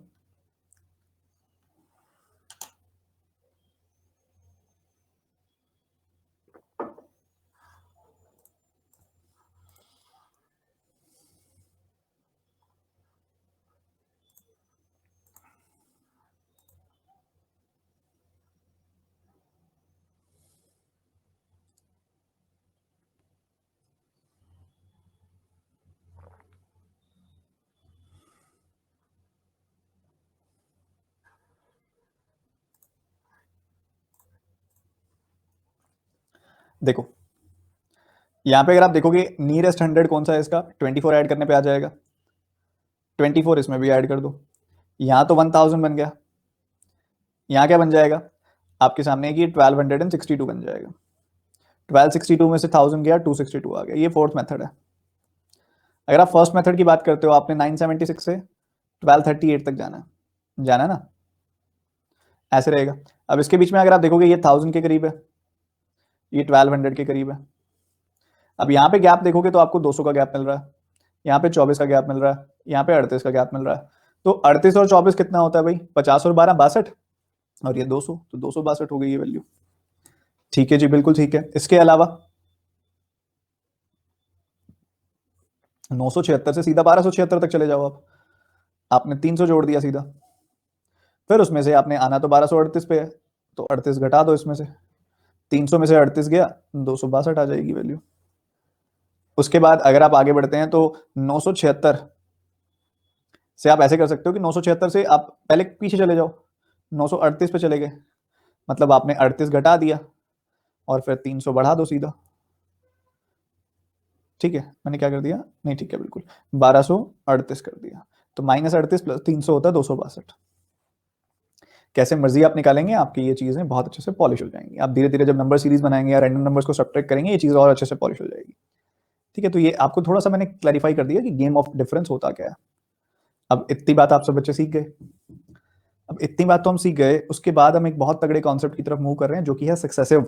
देखो यहाँ पे अगर आप देखोगे नियरेस्ट 100 कौन सा है इसका, 24 ऐड करने पे आ जाएगा, 24 इसमें भी ऐड कर दो, यहाँ तो 1000 बन गया, यहाँ क्या बन जाएगा आपके सामने कि 1262 बन जाएगा। 1262 में से 1000 गया, 262 आ गया। ये फोर्थ मेथड है। अगर आप फर्स्ट मेथड की बात करते हो, आपने 976 से 1238 तक जाना है ना, ऐसे रहेगा। अब इसके बीच में अगर आप देखोगे ये 1000 के करीब है, ये 1200 के करीब है। अब यहाँ पे गैप देखोगे तो आपको 200 का गैप मिल रहा है, यहाँ पे 24 का गैप मिल रहा है, यहाँ पे 38 का गैप मिल रहा है। तो 38 और 24 कितना होता है भाई, 50 और 12 62, और ये 200, तो 262 हो गई ये वैल्यू। ठीक है जी, बिल्कुल ठीक है। इसके अलावा 976 से सीधा 1276 तक चले जाओ आप, आपने 300 जोड़ दिया सीधा, फिर उसमें से आपने आना तो 1238 पे है, तो 38 घटा दो इसमें से, 300 में से 38 गया, 262 आ जाएगी वैल्यू। उसके बाद अगर आप आगे बढ़ते हैं तो 976 से आप ऐसे कर सकते हो कि 976 से आप पहले पीछे चले जाओ, 938 पे चले गए, मतलब आपने 38 घटा दिया और फिर 300 बढ़ा दो सीधा। ठीक है, मैंने क्या कर दिया, नहीं ठीक है बिल्कुल, 1238 कर दिया, तो -38 प्लस 300 होता है 262। कैसे मर्जी आप निकालेंगे, आपकी ये चीजें बहुत अच्छे से पॉलिश हो जाएंगी। आप धीरे धीरे जब नंबर सीरीज बनाएंगे या रैंडम नंबर्स को सब्ट्रैक्ट करेंगे, ये चीज और अच्छे से पॉलिश हो जाएगी। ठीक है, तो ये आपको थोड़ा सा मैंने क्लैरिफाई कर दिया कि गेम ऑफ डिफरेंस होता क्या है। अब इतनी बात आप सब बच्चे सीख गए। अब इतनी बात तो हम सीख गए, उसके बाद हम एक बहुत तगड़े कॉन्सेप्ट की तरफ मूव कर रहे हैं, जो कि है सक्सेसिव,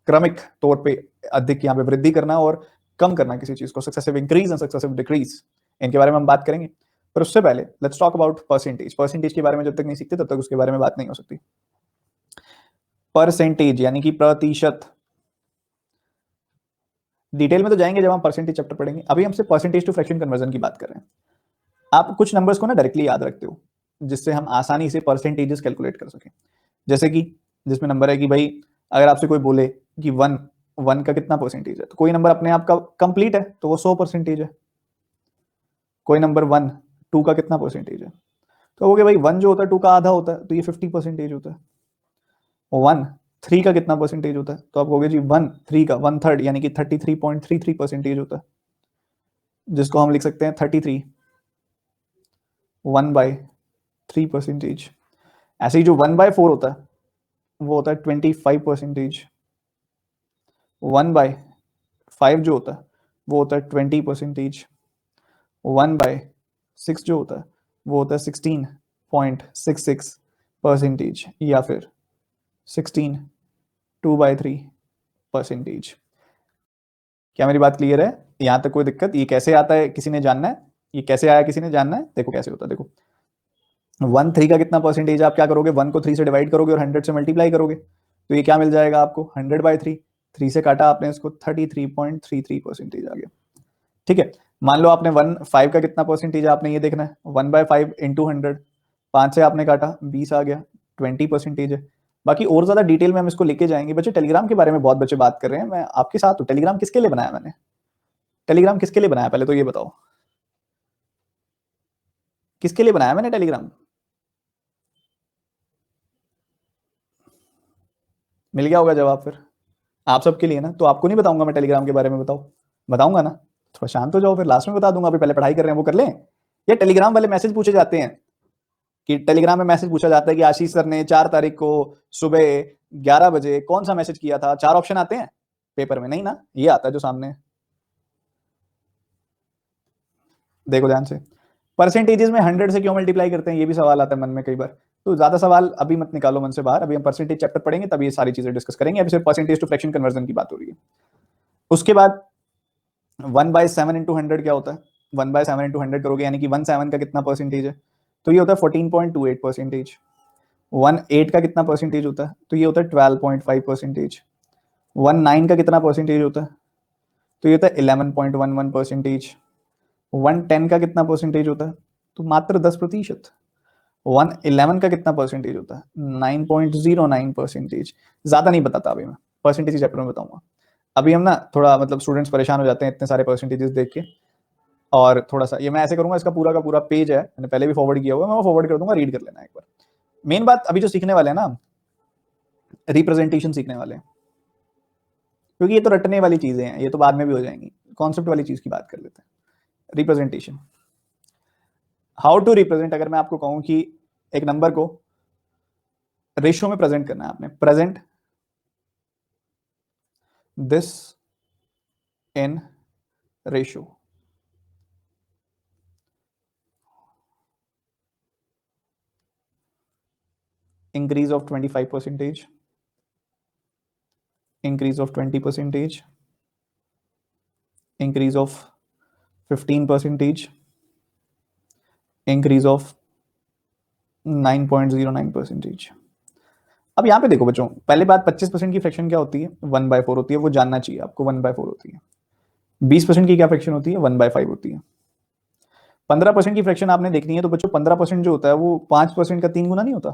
क्रमिक तौर पे अधिक यहाँ पे वृद्धि करना और कम करना किसी चीज को, successive increase and successive decrease, इनके बारे में हम बात करेंगे। पर उससे पहले let's talk about percentage. Percentage के बारे में जब तक नहीं सीखते तब तक उसके बारे में बात नहीं हो सकती। परसेंटेज यानी कि प्रतिशत, डिटेल में तो जाएंगे जब हम परसेंटेज चैप्टर पढ़ेंगे, अभी हम सिर्फ परसेंटेज टू फ्रैक्शन कन्वर्जन की बात कर रहे हैं। आप कुछ नंबर्स को ना डायरेक्टली याद रखते हो, जिससे हम आसानी से परसेंटेजेस कैलकुलेट कर सकें। जैसे कि जिसमें नंबर है कि भाई अगर आपसे कोई बोले कि 1 का कितना परसेंटेज है, तो कोई नंबर अपने आप का कंप्लीट है तो वो 100% है। कोई नंबर 2 का कितना परसेंटेज है, तो वो भाई 1 जो होता है 2 का आधा होता है, तो ये 50% होता है। 3 का कितना परसेंटेज होता है, तो आप कहोगे जी 3 का 1/3 यानी कि 33.33% होता है, जिसको हम लिख सकते हैं 33 1/3%। ऐसे ही जो 1/4 होता है वो होता है 25%। 1/5 जो होता है वो होता है 20%। 1/6 जो होता है वो होता है 16.66%, या फिर 16 2/3%। क्या मेरी बात क्लियर है? यहां तक कोई दिक्कत? ये कैसे आता है किसी ने जानना है, ये कैसे आया किसी ने जानना है? देखो कैसे होता है, देखो 3 का कितना परसेंटेज, आप क्या करोगे, 1 को 3 से डिवाइड करोगे और 100 से मल्टीप्लाई करोगे, तो ये क्या मिल जाएगा आपको, 100/3। 3 से काटा आपने इसको, 33.33% आ गया। ठीक है, मान लो आपने 5 का कितना परसेंटेज है आपने ये देखना है, 1/5 इंटू 100, 5 से आपने काटा 20 आ गया, 20% है। बाकी और ज्यादा डिटेल में हम इसको लेके जाएंगे। बच्चे टेलीग्राम के बारे में बहुत बच्चे बात कर रहे हैं, मैं आपके साथ हूँ। टेलीग्राम किसके लिए बनाया मैंने, टेलीग्राम किसके लिए बनाया, पहले तो ये बताओ किसके लिए बनाया मैंने टेलीग्राम? मिल गया होगा जवाब फिर, आप सबके लिए ना। तो आपको नहीं बताऊंगा मैं टेलीग्राम के बारे में, बताओ बताऊंगा ना? थोड़ा शांत हो जाओ, फिर लास्ट में बता दूंगा। अभी पहले पढ़ाई कर रहे हैं वो कर लें। ये टेलीग्राम वाले मैसेज पूछे जाते हैं कि टेलीग्राम में मैसेज पूछा जाता है कि आशीष सर ने 4 तारीख को सुबह 11 बजे कौन सा मैसेज किया था। 4 ऑप्शन आते हैं पेपर में, नहीं ना, ये आता है जो सामने। देखो ध्यान से, परसेंटेजेस में 100 से क्यों मल्टीप्लाई करते हैं, ये भी सवाल आता है मन में कई बार। तो ज्यादा सवाल अभी मत निकालो मन से बाहर, अभी हम परसेंटेज चैप्टर पढ़ेंगे तब ये सारी चीजें डिस्कस करेंगे। अभी सिर्फ परसेंटेज टू फ्रैक्शन कन्वर्जन की बात हो रही है। उसके बाद 1/7 इंटू 100 क्या होता है, 1/7 इंटू 100 करोगे यानी कि 1/7 का कितना परसेंटेज है, तो ये होता है 14.28%। 1/8 का कितना परसेंटेज होता है, तो ये होता है 12.5%। 1/9 का कितना परसेंटेज होता है, तो ये होता है 11.11%। 1/10 का कितना परसेंटेज होता है, तो मात्र 10%। 1/11 का कितना परसेंटेज होता है, 9.09%। ज्यादा नहीं बताता अभी मैं, परसेंटेज चैप्टर में बताऊंगा। अभी हम ना थोड़ा मतलब स्टूडेंट्स परेशान हो जाते हैं इतने सारे परसेंटेजेस देख के, और थोड़ा सा ये मैं ऐसे करूंगा, इसका पूरा का पूरा पेज है, मैंने पहले भी फॉरवर्ड किया हुआ है, मैं फॉरवर्ड कर दूंगा, रीड कर लेना एक बार। मेन बात अभी जो सीखने वाले हैं ना, रिप्रेजेंटेशन सीखने वाले हैं। क्योंकि ये तो रटने वाली चीजें हैं, ये तो बाद में भी हो जाएंगी, कॉन्सेप्ट वाली चीज की बात कर लेते हैं। रिप्रेजेंटेशन, हाउ टू रिप्रेजेंट, अगर मैं आपको कहूं कि एक नंबर को रेशियो में प्रेजेंट करना है आपने, present this in ratio, increase of 25 percentage, increase of 20 percentage, increase of 15 percentage, increase of 9.09 percentage। अब यहाँ पे देखो बच्चों, पहले बात 25% की फ्रैक्शन क्या होती है, 1/4 होती है, वो जानना चाहिए आपको, 1/4 होती है। 20% की क्या फ्रैक्शन होती है, 1/5 होती है। 15% की फ्रैक्शन आपने देखनी है तो बच्चों 15% जो होता है वो 5% का 3 गुना नहीं होता,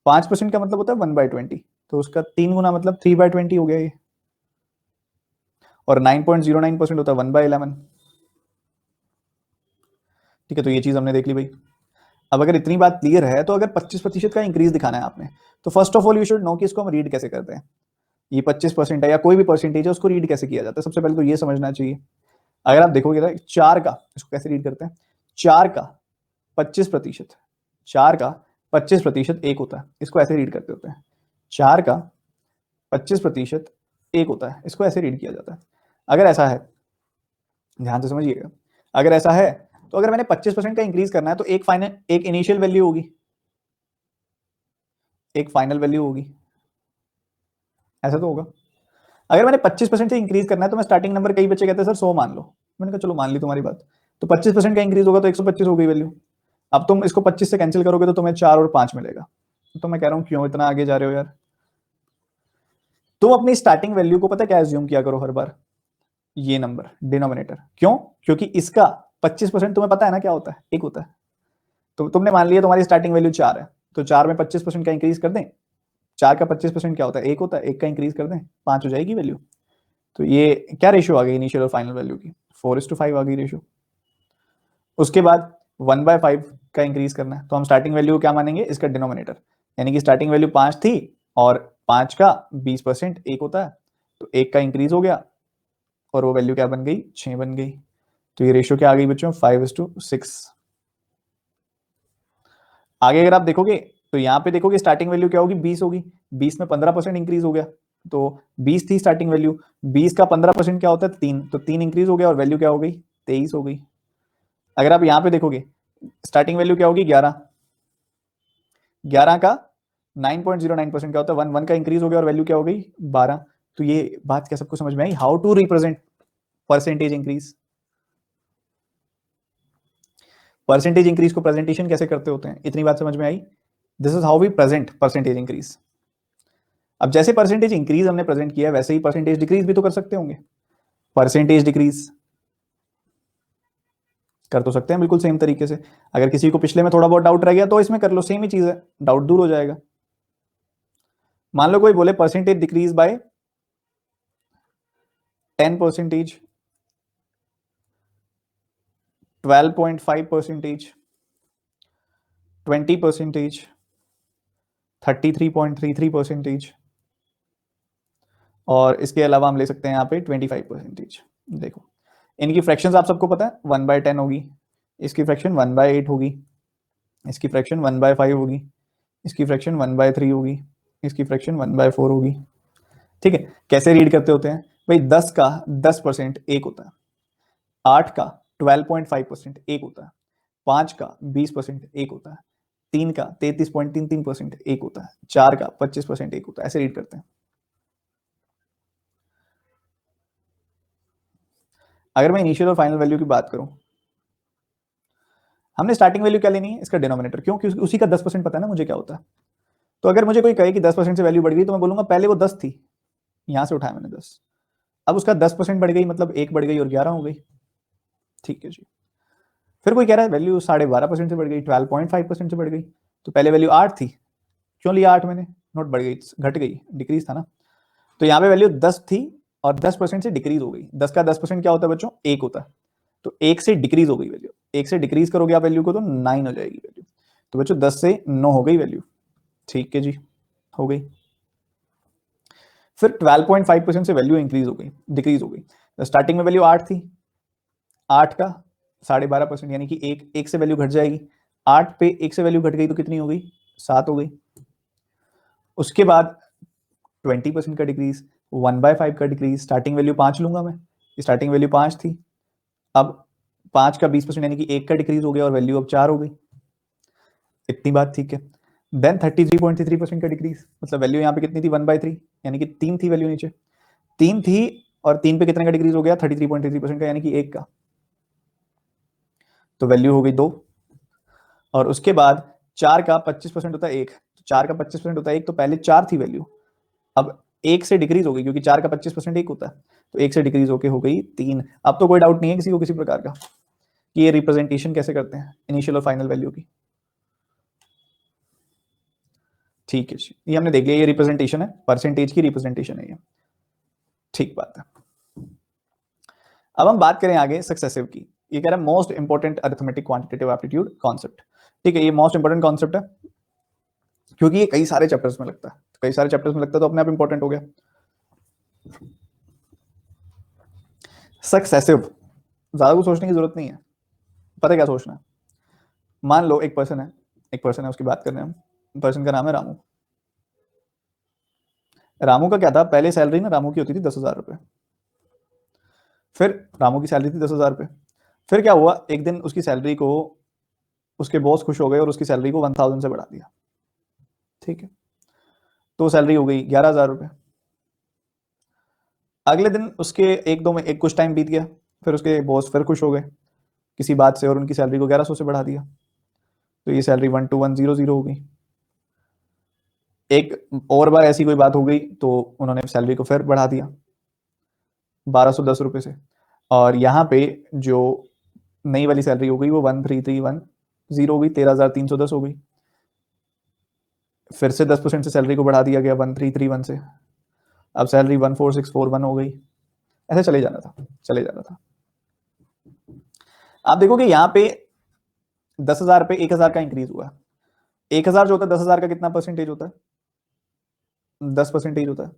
5% का मतलब होता है 1/20, तो उसका 3 गुना मतलब 3/20 हो गया ये। और 9.09% होता है 1/11। ठीक है, तो ये चीज हमने देख ली भाई। अब अगर इतनी बात क्लियर है, तो अगर 25% का इंक्रीज दिखाना है आपने, तो first of all you should know कि इसको हम रीड कैसे करते हैं। ये 25% है या कोई भी परसेंटेज है, उसको रीड कैसे किया जाता है, सबसे पहले तो ये समझना चाहिए। अगर आप देखोगे ना, 4 का इसको कैसे रीड करते हैं, 4 का 25%, 4 का 25% एक होता है, इसको ऐसे रीड करते होते हैं। 4 का 25% एक होता है, इसको ऐसे रीड किया जाता है। अगर ऐसा है, ध्यान से समझिएगा, अगर ऐसा है तो अगर मैंने 25% का इंक्रीज करना है तो एक फाइनल, एक इनिशियल वैल्यू होगी, एक फाइनल वैल्यू होगी, ऐसा तो होगा। अगर मैंने 25% से इंक्रीज करना है तो मैं स्टार्टिंग नंबर, कई बच्चे कहते हैं सर 100 मान लो, मैंने कहा चलो मान ली तुम्हारी बात, तो 25% का इंक्रीज होगा तो 125 हो गई वैल्यू। अब तुम इसको 25 से कैंसिल करोगे तो तुम्हें 4 और 5 मिलेगा। तो मैं कह रहा हूं क्यों इतना आगे जा रहे हो यार। तुम अपनी स्टार्टिंग वैल्यू को पता क्या एज्यूम किया करो हर बार, ये नंबर डिनोमिनेटर, क्यों, क्योंकि इसका 25% तुम्हें पता है ना क्या होता है, एक होता है। तो तुमने मान लिया तुम्हारी स्टार्टिंग वैल्यू 4 है, तो 4 में 25% का इंक्रीज कर दें, 4 का 25% क्या होता है, एक होता है, एक का इंक्रीज कर दें, 5 हो जाएगी वैल्यू। तो ये क्या रेशियो आ गई इनिशियल और फाइनल वैल्यू की, 4:5 आ गई रेशियो। उसके बाद 1/5 का इंक्रीज करना है, तो हम स्टार्टिंग वैल्यू क्या मानेंगे, इसका डिनोमिनेटर, यानी कि स्टार्टिंग वैल्यू 5 थी और 5 का 20% एक होता है, तो एक का इंक्रीज हो गया और वो वैल्यू क्या बन गई, 6 बन गई। तो ये रेशियो क्या आ गई बच्चों, 5:6। आगे अगर आप देखोगे तो यहाँ पे देखोगे स्टार्टिंग वैल्यू क्या होगी, 20 होगी, 20 में 15% इंक्रीज हो गया, तो 20 थी स्टार्टिंग वैल्यू, 20 का 15% क्या होता है, 3, तो 3 इंक्रीज हो गया और वैल्यू क्या हो गई, 23 हो गई। अगर आप यहाँ पे देखोगे स्टार्टिंग वैल्यू क्या होगी, 11, 11 का 9.09% क्या होता है, 1 का इंक्रीज हो गया और वैल्यू क्या हो गई, 12। तो ये बात क्या सबको समझ में आई, how to represent percentage increase. Percentage increase को प्रेजेंटेशन कैसे करते होते हैं, इतनी बात समझ में आई। This is how we present percentage increase. अब जैसे परसेंटेज इंक्रीज हमने प्रेजेंट किया है, वैसे ही परसेंटेज डिक्रीज भी तो कर सकते होंगे। परसेंटेज डिक्रीज कर तो सकते हैं बिल्कुल सेम तरीके से। अगर किसी को पिछले में थोड़ा बहुत डाउट रह गया तो इसमें कर लो, सेम ही चीज है, डाउट दूर हो जाएगा। मान लो कोई बोले परसेंटेज डिक्रीज बाय 10%, 12.5%, 20%, 33.33%, और इसके अलावा हम ले सकते हैं यहाँ पे 25%। देखो इनकी फ्रैक्शंस आप सबको पता है, 1/10 होगी, इसकी फ्रैक्शन 1/8 होगी, इसकी फ्रैक्शन 1/5 होगी, इसकी फ्रैक्शन 1/3 होगी, इसकी फ्रैक्शन 1/4 होगी। ठीक है, कैसे रीड करते होते हैं भाई, 10 का 10% एक होता है, 8 का 12.5% एक होता है, 5 का 20% एक होता है, 3 का 33.33% एक होता है, 4 का 25% एक होता है, ऐसे रीड करते हैं। अगर मैं इनिशियल और फाइनल वैल्यू की बात करूं, हमने स्टार्टिंग वैल्यू क्या लेनी है, इसका डिनोमिनेटर, क्यों, क्योंकि उसी का 10% पता है ना मुझे क्या होता है। तो अगर मुझे कोई कहे कि 10% से वैल्यू बढ़ गई, तो मैं बोलूंगा पहले वो 10 थी, यहां से उठाया मैंने 10, अब उसका 10% बढ़ गई, मतलब एक बढ़ गई और 11 हो गई। ठीक है जी। फिर कोई कह रहा है वैल्यू 12.5% से बढ़ गई, 12.5% से बढ़ गई, तो पहले वैल्यू 8 थी, क्यों लिया 8 मैंने, नोट बढ़ गई, घट गई, डिक्रीज था ना। तो यहाँ पे वैल्यू 10 थी और 10% से डिक्रीज हो गई, 10 का 10% क्या होता है बच्चों, एक होता है, तो एक से डिक्रीज हो गई वैल्यू, एक से डिक्रीज करोगे आप वैल्यू को तो 9 हो जाएगी वैल्यू। तो बच्चों 10 से 9 हो गई वैल्यू। ठीक है जी, हो गई। फिर 12.5% से वैल्यू इंक्रीज हो गई, डिक्रीज हो गई। स्टार्टिंग में वैल्यू 8 थी, 8 का 12.5% यानी कि एक से वैल्यू घट जाएगी। 8 पे 1 से वैल्यू घट गई तो कितनी हो गई? 7 हो गई। उसके बाद 20% का डिक्रीज, 1/5 का डिक्रीज। स्टार्टिंग वैल्यू 5 लूंगा मैं, स्टार्टिंग वैल्यू 5 थी, अब 5 का 20% यानी कि 1 का डिक्रीज हो गया और वैल्यू अब 4 हो गई। इतनी बात ठीक है। देन 33.33% का डिक्रीज, मतलब वैल्यू यहाँ पे कितनी थी? 1/3 यानी कि 3 थी वैल्यू, नीचे 3 थी और 3 पे कितने का डिक्रीज हो गया? 33.33% का, यानी कि 1 का, तो वैल्यू हो गई 2। और उसके बाद 4 का 25% होता है 1, तो 4 का 25% होता है 1, तो पहले 4 थी वैल्यू, अब 1 से डिक्रीज हो गई, क्योंकि 4 का 25% 1 होता है, तो 1 से डिक्रीज होके हो गई 3। अब तो कोई डाउट नहीं है किसी को किसी प्रकार का कि ये रिप्रेजेंटेशन कैसे करते हैं इनिशियल और फाइनल वैल्यू की। ठीक है जी, ये हमने देख लिया, ये रिप्रेजेंटेशन है, परसेंटेज की रिप्रेजेंटेशन है ये। ठीक बात है। अब हम बात करें आगे सक्सेसिव की। ये कह रहा है most important arithmetic quantitative aptitude concept. ठीक है, ये मोस्ट इंपोर्टेंट कॉन्सेप्ट है क्योंकि ये कई सारे चैप्टर्स में लगता है, कई सारे चैप्टर्स में लगता है, तो अपने आप इंपॉर्टेंट हो गया। सक्सेसिव, ज्यादा कुछ सोचने की जरूरत नहीं है, पता है क्या सोचना है। मान लो एक पर्सन है, एक पर्सन है, उसकी बात कर रहे हैं हम, पर्सन का नाम है रामू। रामू का क्या था, पहले सैलरी ना रामू की होती थी 10,000 रुपये, फिर रामू की सैलरी थी 10,000 रुपये, फिर क्या हुआ, एक दिन उसकी सैलरी को उसके बॉस खुश हो गए और उसकी सैलरी को 1,000 से बढ़ा दिया। ठीक है, तो सैलरी हो गई 11,000 रुपये। अगले दिन उसके एक दो में एक कुछ टाइम बीत गया, फिर उसके बॉस फिर खुश हो गए किसी बात से और उनकी सैलरी को 1100 से बढ़ा दिया, तो ये सैलरी 12,100 हो गई। एक और बार ऐसी कोई बात हो गई तो उन्होंने सैलरी को फिर बढ़ा दिया 1,210 रुपये से, और यहाँ पे जो नई वाली सैलरी हो गई वो 13,310 हो गई, 13,310 हो गई। फिर से 10% से सैलरी को बढ़ा दिया गया 13,331 से, अब सैलरी 14,641 हो गई। ऐसे चले जाना था, चले जाना था। आप देखोगे यहाँ पे 10,000 पे 1,000 का इंक्रीज हुआ। 1,000 जो होता है 10,000 का कितना परसेंटेज होता है? 10% होता है।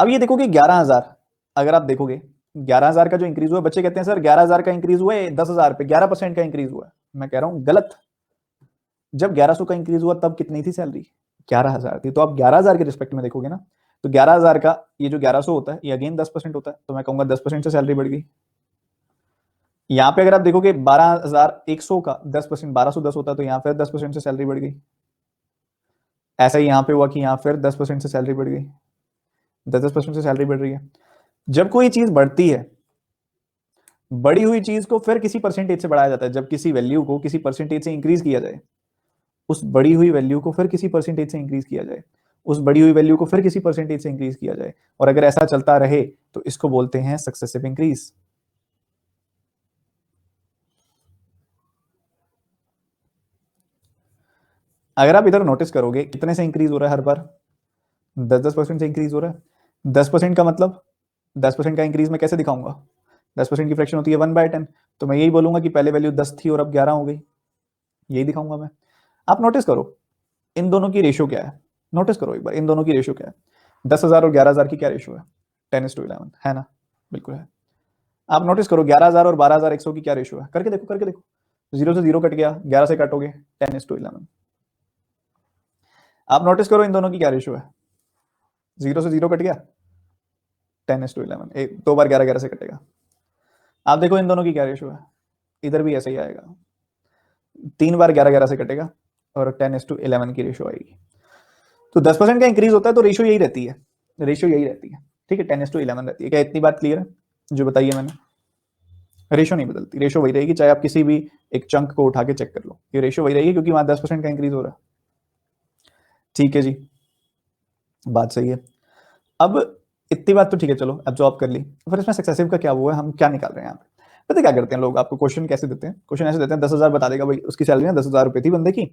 अब ये देखोगे 11,000, अगर आप देखोगे 11,000 का जो इंक्रीज हुआ, बच्चे कहते हैं सर 11,000 का इंक्रीज हुआ है 10,000 पे 11% का इंक्रीज हुआ है। मैं कह रहा हूं गलत। जब 1,100 का इंक्रीज हुआ तब कितनी थी सैलरी? 11,000 थी। तो आप 11,000 के रिस्पेक्ट में देखोगे ना, तो 11,000 का ये जो 1,100 होता है ये अगेन 10% होता है, तो मैं कहूंगा 10% से सैलरी बढ़ गई। यहाँ पे अगर आप देखोगे 12,100 का 10%, 1,210 होता है, तो यहाँ फिर 10% से सैलरी बढ़ गई। ऐसा ही यहाँ पे हुआ कि यहाँ फिर 10% से सैलरी बढ़ गई, 10% से सैलरी बढ़ रही है। जब कोई चीज बढ़ती है, बढ़ी हुई चीज को फिर किसी परसेंटेज से बढ़ाया जाता है। जब किसी वैल्यू को किसी परसेंटेज से इंक्रीज किया जाए, उस बढ़ी हुई वैल्यू को फिर किसी परसेंटेज से इंक्रीज किया जाए, उस बढ़ी हुई वैल्यू को फिर किसी परसेंटेज से इंक्रीज किया जाए, और अगर ऐसा चलता रहे तो इसको बोलते हैं सक्सेसिव इंक्रीज। अगर आप इधर नोटिस करोगे कितने से इंक्रीज हो रहा है हर बार? 10% से इंक्रीज हो रहा है। 10% का मतलब 10% का इंक्रीज मैं कैसे दिखाऊंगा? 10% की फ्रैक्शन होती है 1/10, तो मैं यही बोलूंगा कि पहले वैल्यू 10 थी और अब 11 हो गई, यही दिखाऊंगा मैं। आप नोटिस करो इन दोनों की रेशियो क्या है, नोटिस करो एक बार इन दोनों की रेशियो क्या है। 10,000 और 11,000 की क्या रेशियो है? 10:11 है ना? बिल्कुल है। आप नोटिस करो 11,000 और 12,100 की क्या रेशियो है, करके देखो, करके देखो। 0 से 0 कट गया, 11 से काटोगे 10:11। आप नोटिस करो इन दोनों की क्या रेशियो है। 0 से 0 कट गया, 10:11, एक दो बार 11 11 से कटेगा। आप देखो इन दोनों की क्या रेशियो है, इधर भी ऐसा ही आएगा, 3 बार 11 11 से कटेगा और 10:11 की रेशियो आएगी। तो 10% का इंक्रीज होता है तो रेशियो यही रहती है, रेशियो यही रहती है। ठीक है, 10:11 रहती है। क्या इतनी बात क्लियर है जो बताइए मैंने? रेशियो नहीं बदलती, रेशियो वही रहेगी, चाहे आप किसी भी एक चंक को उठा के चेक कर लो, ये रेशियो वही रहेगी क्योंकि वहां 10% का इंक्रीज हो रहा है। ठीक है जी, बात सही है। अब इतनी बात तो ठीक है, चलो एब्जॉर्ब कर ली। फिर इसमें सक्सेसिव का क्या हुआ है, हम क्या निकाल रहे हैं यहाँ पे? पता है क्या करते हैं लोग, आपको क्वेश्चन कैसे देते हैं? क्वेश्चन ऐसे देते हैं 10,000 बता देगा भाई, उसकी सैलरी ना 10,000 रुपये थी बंदे की,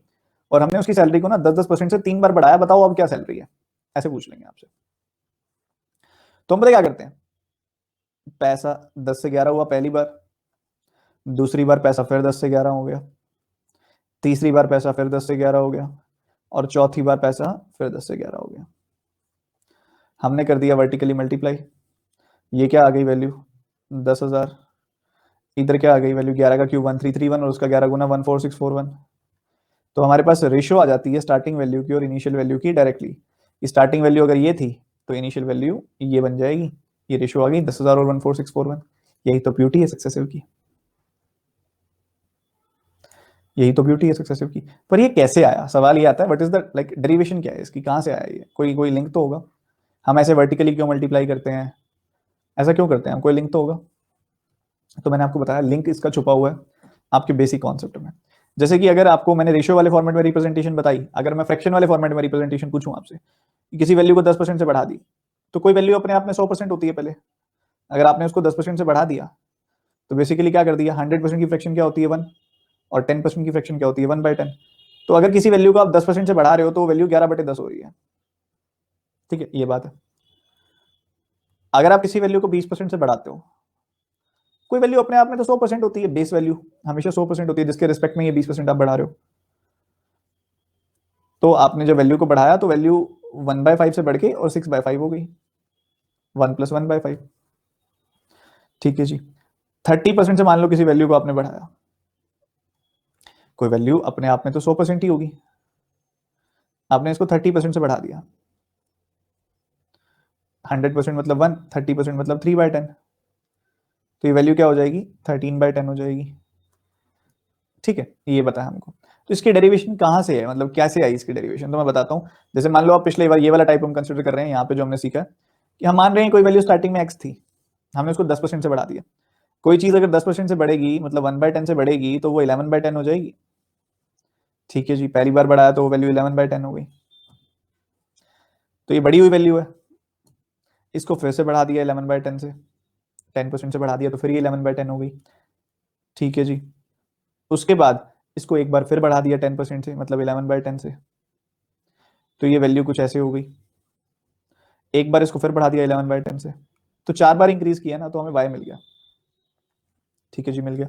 और हमने उसकी सैलरी को ना 10% से 3 बार बढ़ाया, बताओ अब क्या सैलरी है, ऐसे पूछ लेंगे आपसे। तो हम पता क्या करते हैं, पैसा 10 से 11 हुआ पहली बार, दूसरी बार पैसा फिर 10 से 11 हो गया, तीसरी बार पैसा फिर 10 से 11 हो गया, और चौथी बार पैसा फिर 10 से 11 हो गया। हमने कर दिया वर्टिकली मल्टीप्लाई, ये क्या आ गई वैल्यू 10,000, इधर क्या आ गई वैल्यू 11 का क्यूब 1331 और उसका 11 गुना 14641। तो हमारे पास रेशियो आ जाती है स्टार्टिंग वैल्यू की और इनिशियल वैल्यू की डायरेक्टली। स्टार्टिंग वैल्यू अगर ये थी तो इनिशियल वैल्यू ये बन जाएगी, ये रेशियो आ गई 10,000 और 14641। यही तो ब्यूटी है सक्सेसिव की, यही तो ब्यूटी है सक्सेसिव की। पर ये कैसे आया, सवाल ये आता है what is the like derivation क्या है इसकी, कहाँ से आया ये, कोई कोई लिंक तो होगा। हम ऐसे वर्टिकली क्यों मल्टीप्लाई करते हैं, ऐसा क्यों करते हैं हम, कोई लिंक तो होगा। तो मैंने आपको बताया लिंक इसका छुपा हुआ है आपके बेसिक कॉन्सेप्ट में। जैसे कि अगर आपको मैंने रेशियो वाले फॉर्मेट में रिप्रेजेंटेशन बताई, अगर मैं फ्रैक्शन वाले फॉर्मेट में रिप्रेजेंटेशन पूछूं आपसे कि किसी वैल्यू को 10% से बढ़ा दी, तो कोई वैल्यू अपने आप में 100% होती है पहले, अगर आपने उसको 10% से बढ़ा दिया तो बेसिकली क्या कर दिया, 100% की फ्रैक्शन क्या होती है 1, और 10% की फ्रैक्शन क्या होती है 1/10। तो अगर किसी वैल्यू को आप 10% से बढ़ा रहे हो तो वो वैल्यू 11/10 हो रही है, ठीक है, ये बात है। अगर आप किसी वैल्यू को 20% से बढ़ाते हो, कोई वैल्यू अपने आप में तो 100% होती है, बेस वैल्यू हमेशा 100% होती है जिसके रिस्पेक्ट में ये 20% आप बढ़ा रहे हो। तो आपने जब वैल्यू को बढ़ाया तो वैल्यू 1/5 से बढ़ के और 6/5 हो गई, 1 + 1/5, ठीक है जी। 30% से मान लो किसी वैल्यू को आपने बढ़ाया, कोई वैल्यू अपने आप में तो 100% ही होगी, आपने इसको 30% से बढ़ा दिया, 100% मतलब 1, 30% मतलब 3/10, तो ये वैल्यू क्या हो जाएगी 13/10 हो जाएगी, ठीक है, ये बताया हमको। तो इसकी डेरिवेशन कहाँ से है, मतलब कैसे आई इसकी डेरिवेशन, तो मैं बताता हूँ। जैसे मान लो आप पिछले बार ये वाला टाइप हम कंसिडर कर रहे हैं, यहाँ पे जो हमने सीखा कि हम मान रहे हैं कोई वैल्यू स्टार्टिंग में x थी, हमने उसको 10% से बढ़ा दिया। कोई चीज अगर 10% से बढ़ेगी मतलब 1/10 से बढ़ेगी तो वो 11/10 हो जाएगी, ठीक है जी। पहली बार बढ़ाया तो वो वैल्यू 11/10 हो गई, तो ये बढ़ी हुई वैल्यू है। इसको फिर से बढ़ा दिया 11/10 से, 10% से बढ़ा दिया तो फिर ये 11/10 हो गई, ठीक है जी। उसके बाद इसको एक बार फिर बढ़ा दिया 10% से, मतलब 11/10 से, तो ये वैल्यू कुछ ऐसे हो गई। एक बार इसको फिर बढ़ा दिया 11/10 से, तो 4 बार इंक्रीज किया ना, तो हमें y मिल गया, ठीक है जी, मिल गया।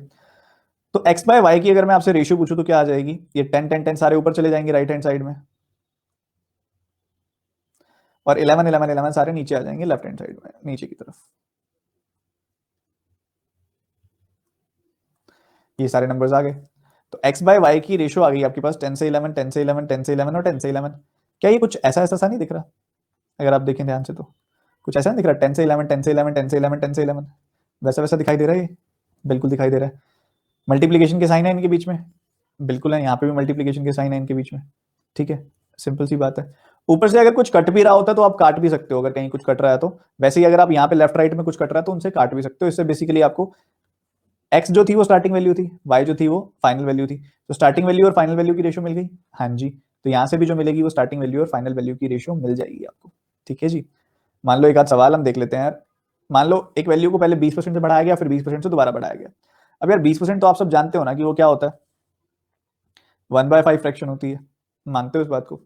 तो x/y की अगर मैं आपसे रेशियो पूछूं तो क्या आ जाएगी, ये 10 10 10 सारे ऊपर चले जाएंगे राइट हैंड साइड में, और 11 11 11 सारे नीचे आ जाएंगे लेफ्ट हैंड साइड में नीचे की तरफ। ये सारे नंबर्स आ गए, तो x/y की रेशियो आ गई आपके पास 10 से 11 10 से 11 10 से 11 और 10 से 11। क्या ये कुछ ऐसा ऐसा सा नहीं दिख रहा, अगर आप देखें ध्यान से तो कुछ ऐसा नहीं दिख रहा, 10 से 11 10 से 11 10 से 11 10 से 11 वैसा वैसा दिखाई दे रहा है, ये बिल्कुल दिखाई दे रहा है। मल्टीप्लीकेशन के साइन है इनके बीच में, बिल्कुल है, यहाँ पे भी मल्टीप्लीकेशन के साइन है इनके बीच में, ठीक है, सिंपल सी बात है। ऊपर से अगर कुछ कट भी रहा होता है तो आप काट भी सकते हो, अगर कहीं कुछ कट रहा है तो। वैसे ही अगर आप यहाँ पे लेफ्ट राइट में कुछ कट रहा है तो उनसे काट भी सकते हो। इससे बेसिकली आपको x जो थी वो स्टार्टिंग वैल्यू थी, y जो थी वो फाइनल वैल्यू थी, तो स्टार्टिंग वैल्यू और फाइनल वैल्यू की रेशियो मिल गई, हाँ जी। तो यहाँ से भी जो मिलेगी वो स्टार्टिंग वैल्यू और फाइनल वैल्यू की रेशियो मिल जाएगी आपको, ठीक है जी। मान लो एक आध सवाल हम देख लेते हैं यार। मान लो एक वैल्यू को पहले 20% से बढ़ाया गया, फिर 20% से दोबारा बढ़ाया गया। अब यार 20% तो आप सब जानते हो ना कि वो क्या होता है, 1/5 फ्रैक्शन होती है, मानते हो इस बात को।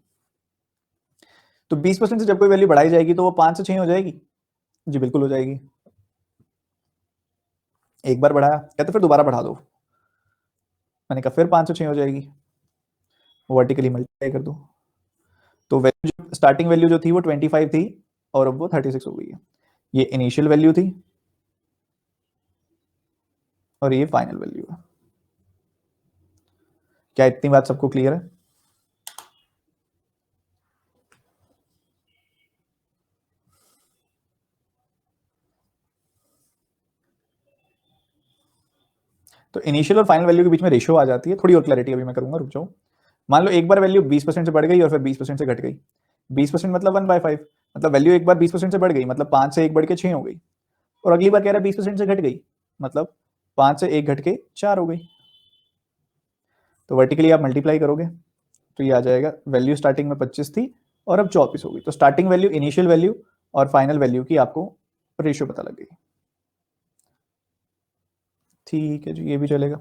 तो 20% से जब कोई वैल्यू बढ़ाई जाएगी तो वो 5 से 6 हो जाएगी, जी बिल्कुल हो जाएगी। एक बार बढ़ाया, कहते फिर दोबारा बढ़ा दो, मैंने कहा फिर 5 से 6 हो जाएगी, वर्टिकली मल्टीप्लाई कर दो। तो वैल्यू स्टार्टिंग वैल्यू जो थी वो 25 थी और अब वो 36 हो गई है। ये इनिशियल वैल्यू थी और ये फाइनल वैल्यू है। क्या इतनी बात सबको क्लियर है? तो इनिशियल और फाइनल वैल्यू के बीच में रेशियो आ जाती है, थोड़ी और क्लैरिटी अभी मैं करूंगा, रुक जाओ। मान लो एक बार वैल्यू 20% से बढ़ गई और फिर 20% से घट गई। 20% मतलब 1/5, मतलब वैल्यू एक बार 20% से बढ़ गई मतलब 5 से 1 बढ़ के 6 हो गई, और अगली बार कह रहा है 20% से घट गई मतलब 5 से 1 घट के 4 हो गई। तो वर्टिकली आप मल्टीप्लाई करोगे तो ये आ जाएगा, वैल्यू स्टार्टिंग में 25 थी और अब 24 हो गई। तो स्टार्टिंग वैल्यू, इनिशियल वैल्यू और फाइनल वैल्यू की आपको रेशियो पता लग गई, ठीक है जी, ये भी चलेगा।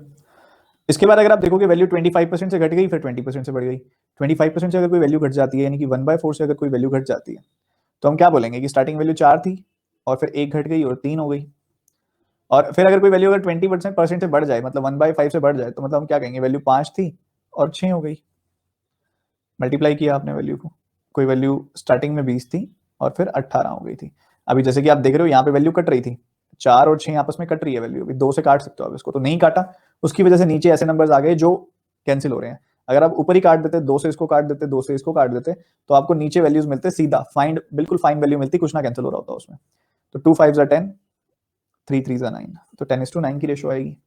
इसके बाद अगर आप देखोगे वैल्यू 25% से घट गई फिर 20% से बढ़ गई। 25% से अगर कोई वैल्यू घट जाती है, यानी कि 1/4 से अगर कोई वैल्यू घट जाती है, तो हम क्या बोलेंगे कि स्टार्टिंग वैल्यू 4 थी और फिर 1 घट गई और 3 हो गई। और फिर अगर कोई वैल्यू अगर 20% से बढ़ जाए, मतलब 1/5 से बढ़ जाए, तो मतलब हम क्या कहेंगे, वैल्यू 5 थी और 6 हो गई। मल्टीप्लाई किया आपने वैल्यू को, कोई वैल्यू स्टार्टिंग में 20 थी और फिर 18 हो गई थी। अभी जैसे कि आप देख रहे हो यहाँ पे वैल्यू कट रही थी, 4 और 6 आपस में कट रही है वैल्यू, अभी 2 से काट सकते हो आप इसको, तो नहीं काटा, उसकी वजह से नीचे ऐसे नंबर्स आ गए जो कैंसिल हो रहे हैं। अगर आप ऊपर ही काट देते, 2 से इसको काट देते, 2 से इसको काट देते, तो आपको नीचे वैल्यूज मिलते सीधा फाइंड, बिल्कुल फाइन वैल्यू मिलती, कुछ ना कैंसिल हो रहा होता उसमें। तो 2 5 10, 3 3 9, तो 10:9 की रेशो आएगी।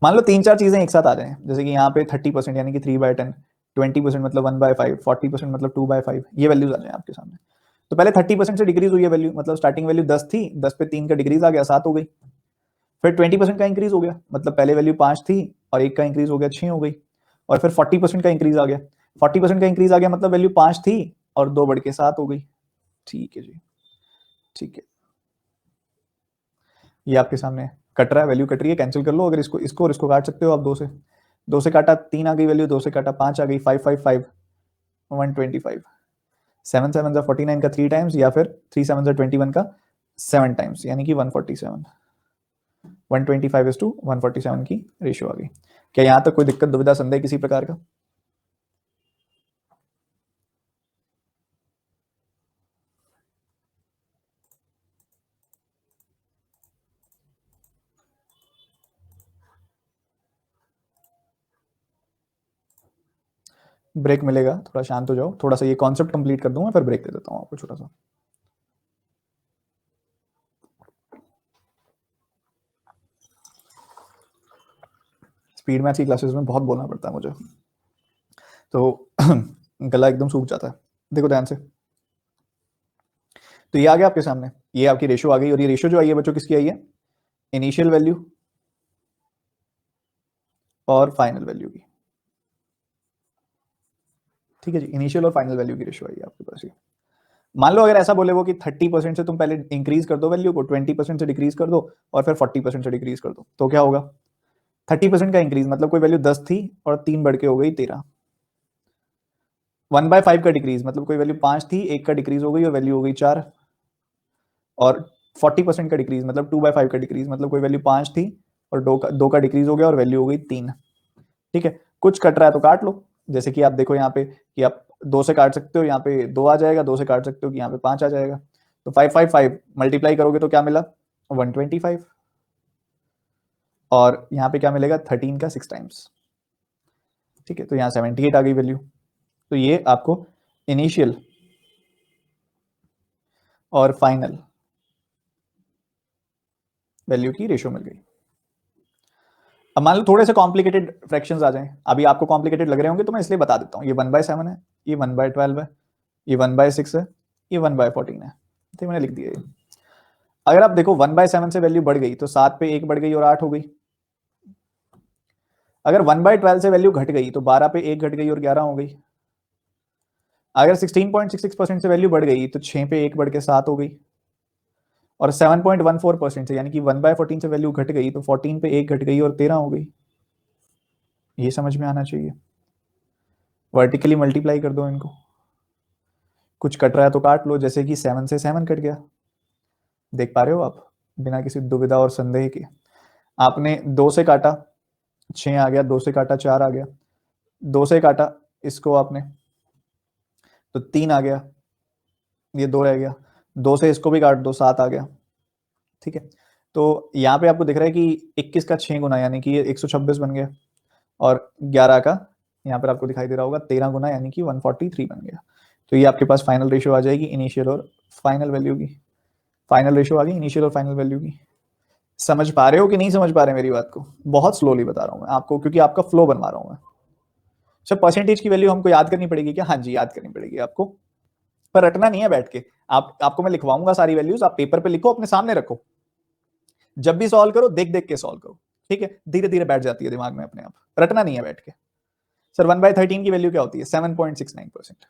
मान लो 3-4 चीजें एक साथ आ जाए, जैसे कि यहाँ पे 30% यानी कि 3/10, 20% मतलब 1/5, 40% मतलब 2/5, ये वैल्यूज आ जाए आपके सामने। तो पहले 30% से डिक्रीज हुई है वैल्यू, मतलब स्टार्टिंग वैल्यू 10 थी, 10 पे 3 का डिक्रीज आ गया, 7 हो गई। फिर 20% का इंक्रीज हो गया, मतलब पहले वैल्यू 5 थी और 1 का इंक्रीज हो गया, 6 हो गई। और फिर 40% का इंक्रीज आ गया, 40% का इंक्रीज आ गया, मतलब वैल्यू 5 थी और 2 बढ़ के 7 हो गई। ठीक है जी, ठीक है, ये आपके सामने कट रहा है, वैल्यू कट रही है, कैंसिल कर लो। अगर इसको इसको और इसको काट सकते हो आप, 2 से काटा 3 आ गई वैल्यू, 2 से काटा 5 आ गई, 5 5 5 125, 7 7 जा 49 का 3 टाइम्स, या फिर 3 7 जा 21 का 7 टाइम्स, यानी कि 147, 125:147 की रेशियो आ गई। क्या यहाँ तक कोई दिक्कत, दुविधा, संदेह किसी प्रकार का? ब्रेक मिलेगा, थोड़ा शांत हो जाओ, थोड़ा सा ये कॉन्सेप्ट कंप्लीट कर दूंगा, फिर ब्रेक दे देता हूँ आपको छोटा सा। स्पीड मैथ्स की क्लासेस में बहुत बोलना पड़ता है मुझे, तो गला एकदम सूख जाता है। देखो ध्यान से, तो ये आ गया आपके सामने, ये आपकी रेशो आ गई, और ये रेशो जो आई है बच्चों किसकी आई है? इनिशियल वैल्यू और फाइनल वैल्यू की। ठीक है जी, इनिशियल और फाइनल वैल्यू की रेशो आई है आपके पास ये। मान लो अगर ऐसा बोले वो कि 30% से तुम पहले इंक्रीज कर दो वैल्यू को, 20% से डिक्रीज कर दो, और फिर 40% से डिक्रीज कर दो, तो क्या होगा? 30% का इंक्रीज मतलब कोई वैल्यू 10 थी और 3 बढ़ के हो गई 13। 1/5 का डिक्रीज मतलब कोई वैल्यू 5 थी, 1 का डिक्रीज हो गई और वैल्यू हो गई 4। और 40% का डिक्रीज मतलब 2/5 का डिक्रीज मतलब कोई वैल्यू 5 थी और 2 का डिक्रीज हो गया और वैल्यू हो गई 3। ठीक है, कुछ कट रहा है तो काट लो, जैसे कि आप देखो यहाँ पे कि आप 2 से काट सकते हो, यहाँ पे 2 आ जाएगा, 2 से काट सकते हो कि यहाँ पे 5 आ जाएगा। तो 5 5 5 मल्टीप्लाई करोगे तो क्या मिला? 125। और यहाँ पे क्या मिलेगा? 13 का 6 टाइम्स। ठीक है, तो यहाँ 78 आ गई वैल्यू। तो ये आपको इनिशियल और फाइनल वैल्यू की रेशियो मिल गई। अब मान लो थोड़े से कॉम्प्लिकेटेड फ्रैक्शंस आ जाएं, अभी आपको कॉम्प्लिकेटेड लग रहे होंगे तो मैं इसलिए बता देता हूँ। ये 1/7 है, ये 1/12 है, ये 1/6 है, ये 1/14 है, तो मैंने लिख दिया ये। अगर आप देखो 1/7 से वैल्यू बढ़ गई तो 7 पे 1 बढ़ गई और 8 हो गई। अगर 1/12 से वैल्यू घट गई तो 12 पे 1 घट गई और 11 हो गई। अगर 16.66% से वैल्यू बढ़ गई तो 6 पे 1 बढ़ के 7 हो गई। और 7.14% से यानी कि 1/14 से वैल्यू घट गई तो 14 पे 1 घट गई और 13 हो गई। ये समझ में आना चाहिए। वर्टिकली मल्टीप्लाई कर दो इनको, कुछ कट रहा है तो काट लो, जैसे कि 7 से 7 कट गया, देख पा रहे हो आप, बिना किसी दुविधा और संदेह के। आपने 2 से काटा 6 आ गया, 2 से काटा 4 आ गया, 2 से काटा इसको आपने तो 3 आ गया, ये 2 रह गया, 2 से इसको भी काट दो 7 आ गया। ठीक है, तो यहाँ पे आपको दिख रहा है कि 21 का 6 गुना यानी कि ये 126 बन गया, और 11 का यहाँ पर आपको दिखाई दे रहा होगा 13 गुना यानी कि 143 बन गया। तो ये आपके पास फाइनल रेशियो आ जाएगी इनिशियल और फाइनल वैल्यू की। फाइनल रेशियो आ गई इनिशियल और फाइनल वैल्यू की। समझ पा रहे हो कि नहीं समझ पा रहे मेरी बात को? बहुत स्लोली बता रहा हूँ मैं आपको, क्योंकि आपका फ्लो बनवा रहा हूँ मैं। सर परसेंटेज की वैल्यू हमको याद करनी पड़ेगी क्या? हाँ जी, याद करनी पड़ेगी आपको, पर रटना नहीं है बैठ के। आपको मैं लिखवाऊंगा सारी वैल्यूज, आप पेपर पे लिखो, अपने सामने रखो, जब भी सॉल्व करो देख देख के सॉल्व करो। ठीक है, धीरे धीरे बैठ जाती है दिमाग में अपने आप, रटना नहीं है बैठ के। सर 1/13 की वैल्यू क्या होती है? 7.69%।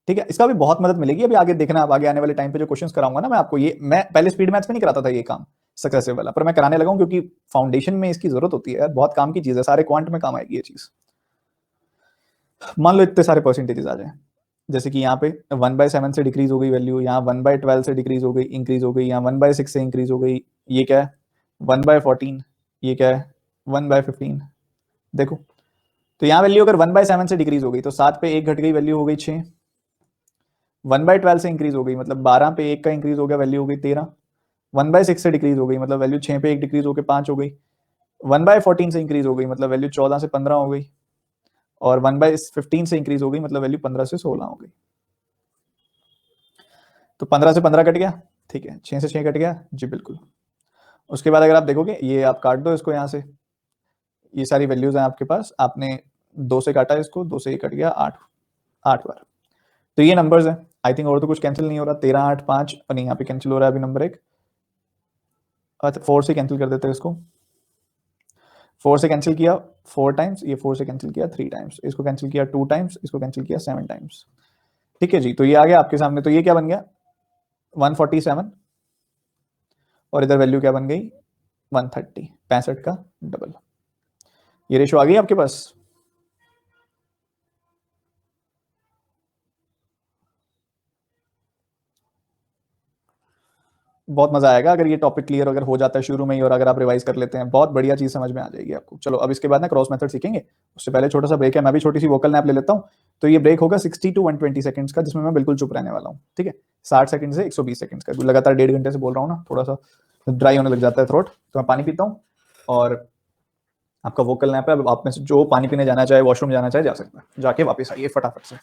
ठीक है, इसका भी बहुत मदद मिलेगी अभी आगे देखना, अब आगे आने वाले टाइम पे जो क्वेश्चंस कराऊंगा ना मैं आपको, ये मैं पहले स्पीड मैथ्स में नहीं कराता था ये काम सक्सेसिव वाला, पर मैं कराने लगा हूं क्योंकि फाउंडेशन में इसकी जरूरत होती है यार, बहुत काम की चीज है, सारे क्वांट में काम आएगी ये चीज। मान लो इतने सारे परसेंटेजेस आ जाए, जैसे कि यहाँ पे 1/7 से डिक्रीज हो गई वैल्यू, यहाँ 1/12 से डिक्रीज हो गई, इंक्रीज हो गई, यहाँ 1/6 से इंक्रीज हो गई, ये क्या है 1/14, ये क्या है 1/15। देखो, तो यहाँ वैल्यू अगर 1/7 से डिक्रीज हो गई तो 7 पे 1 घट गई, वैल्यू हो गई 6। 1/12 से इंक्रीज हो गई, मतलब 12 पे 1 का इंक्रीज हो गया, वैल्यू हो गई 13। 1/6 से डिक्रीज हो गई, मतलब वैल्यू 6 पे 1 डिक्रीज होकर 5 हो गई। 1/14 से इंक्रीज हो गई, मतलब वैल्यू 14 से 15 हो गई। और 1/15 से इंक्रीज हो गई, मतलब वैल्यू 15 से 16 हो गई। तो 15 से 15 कट गया, ठीक है, 6 से 6 कट गया जी, बिल्कुल। उसके बाद अगर आप देखोगे, ये आप काट दो इसको यहाँ से, ये सारी वैल्यूज हैं आपके पास, आपने 2 से काटा इसको, 2 से ये कट गया 8, 8 बार। तो ये नंबर्स हैं, आई थिंक और तो कुछ कैंसिल नहीं हो रहा, 13, 8, 5, और नहीं यहाँ पे कैंसिल हो रहा है अभी नंबर 1। अच्छा 4 से कैंसिल कर देते हैं इसको, 4 से कैंसिल किया 4 टाइम्स, ये 4 से कैंसिल किया 3 टाइम्स, इसको कैंसिल किया 2 टाइम्स, इसको कैंसिल किया 7 टाइम्स। ठीक है जी, तो ये आ गया आपके सामने। तो ये क्या बन गया 147, और इधर वैल्यू क्या बन गई 130, 65 का डबल। ये रेशो आ गई आपके पास। बहुत मजा आएगा अगर ये टॉपिक क्लियर अगर हो जाता है शुरू में ही, और अगर आप रिवाइज कर लेते हैं, बहुत बढ़िया चीज समझ में आ जाएगी आपको। चलो अब इसके बाद ना क्रॉस मेथड सीखेंगे, उससे पहले छोटा सा ब्रेक है, मैं भी छोटी सी वोकल नैप ले लेता हूँ। तो ये ब्रेक होगा 60 टू 120 सेकंड्स का, जिसमें मैं बिल्कुल चुप रहने वाला हूँ, ठीक है। 60 सेकंड से 120 सेकंड्स का, लगातार 1.5 घंटे से बोल रहा हूँ ना, थोड़ा सा ड्राई होने लग जाता है थ्रोट, तो मैं पानी पीता हूँ। और आपका वोकल नैप है, अब आप में से जो पानी पीने जाना चाहे, वॉशरूम जाना चाहे, जा सकता है, जाके वापस आइए फटाफट से।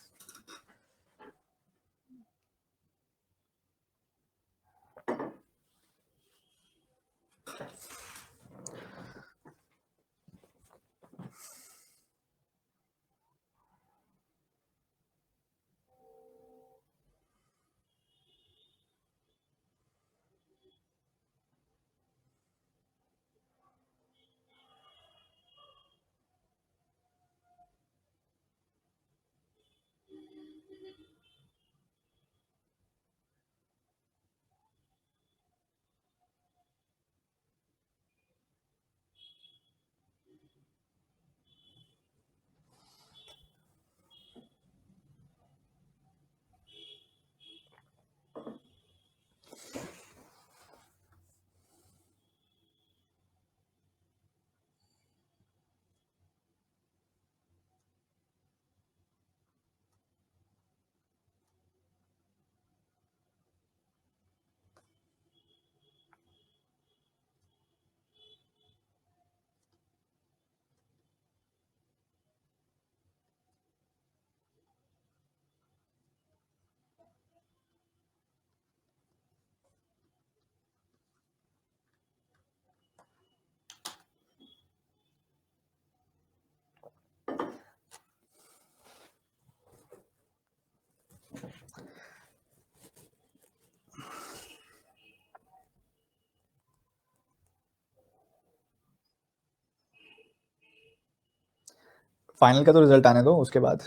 फाइनल का तो रिजल्ट आने दो, उसके बाद।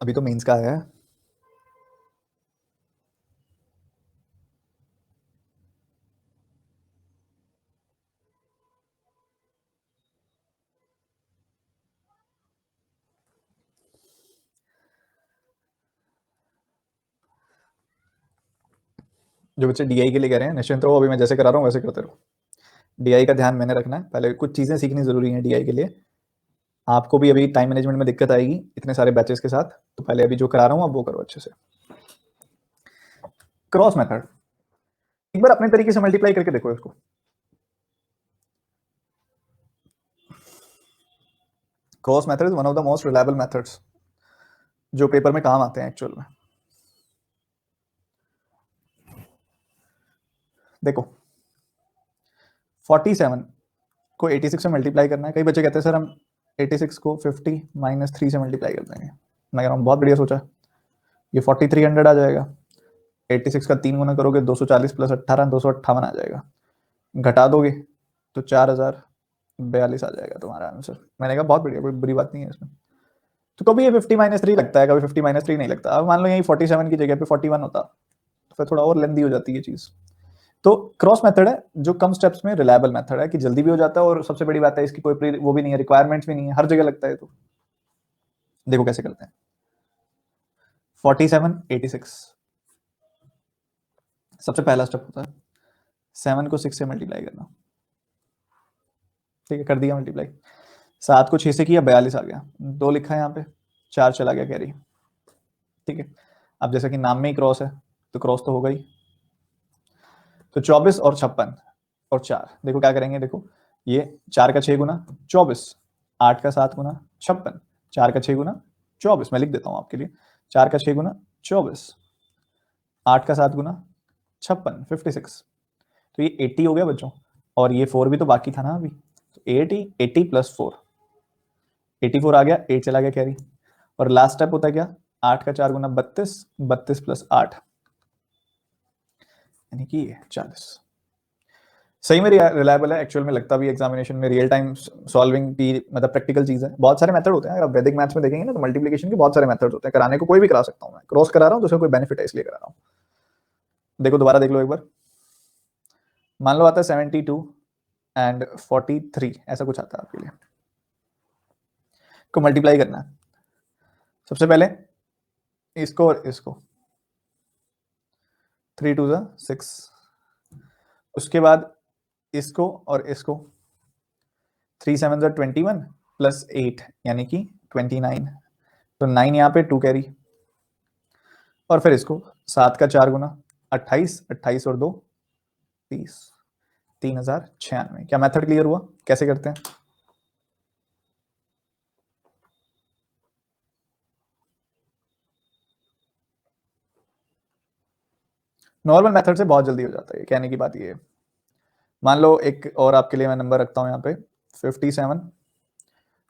अभी तो मेंस का आया है। जो बच्चे डीआई के लिए कह रहे हैं, निश्चिंत रहो, अभी मैं जैसे करा रहा हूँ वैसे करते रहो। डीआई का ध्यान मैंने रखना है, पहले कुछ चीजें सीखनी जरूरी है डीआई के लिए। आपको भी अभी टाइम मैनेजमेंट में दिक्कत आएगी इतने सारे बैचेस के साथ, तो पहले अभी जो करा रहा हूँ आप वो करो अच्छे से। क्रॉस मेथड एक बार अपने तरीके से मल्टीप्लाई करके देखो इसको। Cross method is one of the most reliable methods जो पेपर में काम आते हैं एक्चुअल में। देखो 47 को 86 से मल्टीप्लाई करना है। कई बच्चे कहते हैं सर हम 86 को 50 माइनस 3 से मल्टीप्लाई कर देंगे। मैं कह रहा हूँ बहुत बढ़िया सोचा, ये 4300 आ जाएगा। 86 का 3 गुना करोगे 240 प्लस 18 258 आ जाएगा। घटा दोगे तो 4042 आ जाएगा तुम्हारा आंसर। मैंने कहा बहुत बढ़िया, कोई बुरी बात नहीं है इसमें। तो कभी ये 50 माइनस 3 लगता है, कभी 50 माइनस 3 नहीं लगता। अब मान लो यही 47 की जगह पे 41 होता तो फिर थोड़ा और लेंदी हो जाती है चीज। तो क्रॉस मेथड है जो कम स्टेप्स में रिलायबल मेथड है, कि जल्दी भी हो जाता है, और सबसे बड़ी बात है इसकी कोई वो भी नहीं है, रिक्वायरमेंट्स भी नहीं है, हर जगह लगता है। तो देखो कैसे करते हैं। 47 86 सबसे पहला स्टेप होता है 7 को 6 से मल्टीप्लाई करना। ठीक है, कर दिया मल्टीप्लाई। 7 को 6 से किया 42 आ गया, 2 लिखा है यहाँ पे, 4 चला गया कैरी। ठीक है, अब जैसा कि नाम में ही क्रॉस है तो क्रॉस तो होगा ही। तो 24 और 56 और 4, देखो क्या करेंगे, देखो ये 4 का 6 गुना 24, 8 का 7 गुना 56, 4 का 6 गुना 24, मैं लिख देता हूँ आपके लिए, 4 का 6 गुना 24, 8 का 7 गुना 56, 56। तो ये 80 हो गया बच्चों, और ये 4 भी तो बाकी था ना अभी, तो 80 प्लस 4, 84 आ गया, 8 चला गया कैरी। और लास्ट स्टेप होता है क्या, 8 का 4 गुना 32, 32 प्लस 8 यानी कि 40। सही में रिलायबल है, एक्चुअल में लगता भी एग्जामिनेशन में रियल टाइम सॉल्विंग की मतलब प्रैक्टिकल चीज है। बहुत सारे मेथड होते हैं, अगर आप वैदिक मैथ्स में देखेंगे ना तो मल्टीप्लिकेशन के बहुत सारे मेथड्स होते हैं, कराने को कोई भी करा सकता हूँ मैं, क्रॉस करा रहा हूँ तो उसका कोई बेनिफिट है इसलिए करा रहा हूँ। देखो दोबारा देख लो एक बार, मान लो आता है 72 एंड 43, ऐसा कुछ आता है आपके लिए, को मल्टीप्लाई करना है। सबसे पहले इसको और इसको, 3 2 6, उसके बाद इसको और इसको, 3 7 21 प्लस 8 यानी कि 29, तो 9 यहाँ पे 2 कैरी, और फिर इसको 7 का 4 गुना 28, 28 और 2 30, 3096। क्या मेथड क्लियर हुआ, कैसे करते हैं? नॉर्मल मेथड से बहुत जल्दी हो जाता है, कहने की बात ये है। मान लो एक और आपके लिए मैं नंबर रखता हूं यहाँ पे 57,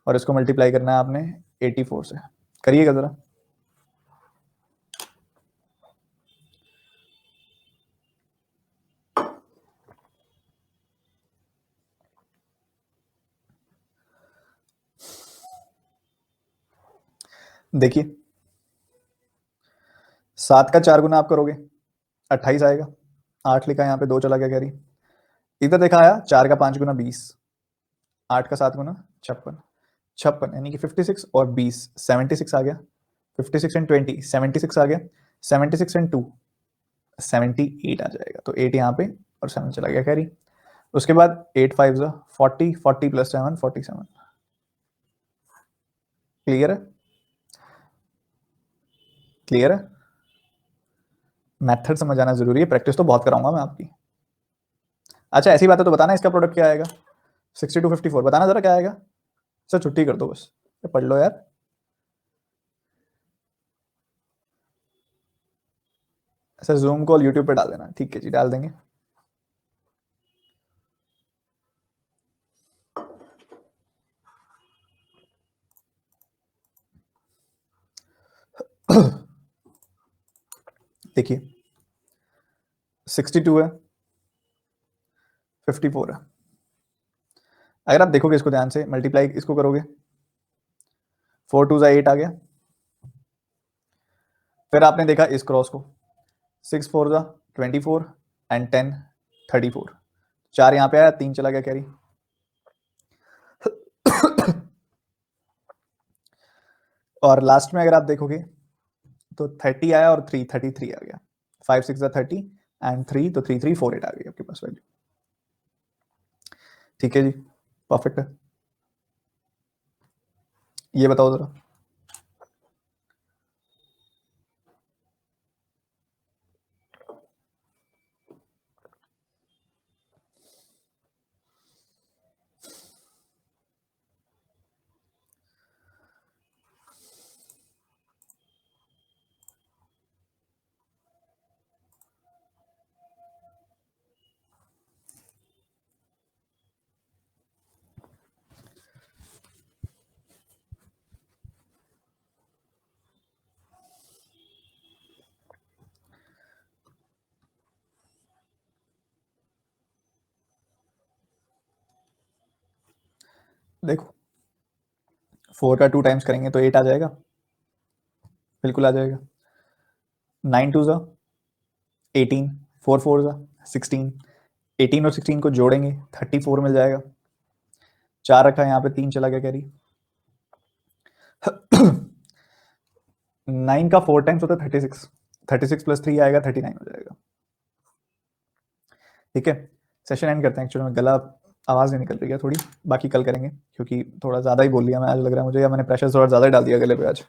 और इसको मल्टीप्लाई करना है आपने 84 से, करिएगा जरा। देखिए 7 का 4 गुना आप करोगे 28 आएगा, 8 लिखा है यहाँ पे, 2 चला गया कैरी। इधर देखा आया 4 का 5 गुना 20, 8 का 7 गुना 56, 56 यानी कि 56 और 20 76 आ गया, 56 एंड 20 76 आ गया, 76 एंड 2 78 आ जाएगा, तो 8 यहाँ पे और 7 चला गया कैरी। उसके बाद 8 5 40, 40 प्लस 7 47। क्लियर है, क्लियर है? मेथड समझ आना जरूरी है, प्रैक्टिस तो बहुत कराऊंगा मैं आपकी। अच्छा ऐसी बात है तो बताना इसका प्रोडक्ट क्या आएगा, 6254 बताना जरा क्या आएगा। सर छुट्टी कर दो बस, पढ़ लो यार। सर जूम कॉल यूट्यूब पे डाल देना, ठीक है जी डाल देंगे। देखिए 62 है, 54 है, अगर आप देखोगे इसको ध्यान से, मल्टीप्लाई इसको करोगे 4 2 8 आ गया। फिर आपने देखा इस क्रॉस को, 6 4 24 एंड 10 34, 4 यहाँ पे आया, 3 चला गया कैरी। और लास्ट में अगर आप देखोगे तो 30 आया और 3 33 आ गया, 5 6 30 एंड 3, तो 3 3 4 8 आ गई आपके पास वैल्यू। ठीक है जी, परफेक्ट है। ये बताओ जरा, देखो 4 का 2 टाइम्स करेंगे तो 8 आ जाएगा, बिल्कुल आ जाएगा। 9 2 18, 4 4 16, 18 और 16 को जोड़ेंगे 34 मिल जाएगा। 4 रखा है यहाँ पे, 3 चला गया कैरी। 9 का 4 टाइम्स होता है 36, 36 प्लस 3 आएगा 39 हो जाएगा। ठीक है, सेशन एंड करते हैं, एक्चुअली में गला आवाज नहीं निकल रही है थोड़ी, बाकी कल करेंगे क्योंकि थोड़ा ज्यादा ही बोल लिया मैं आज, लग रहा है मुझे, या मैंने प्रेशर थोड़ा ज्यादा ही डाल दिया गले पे आज।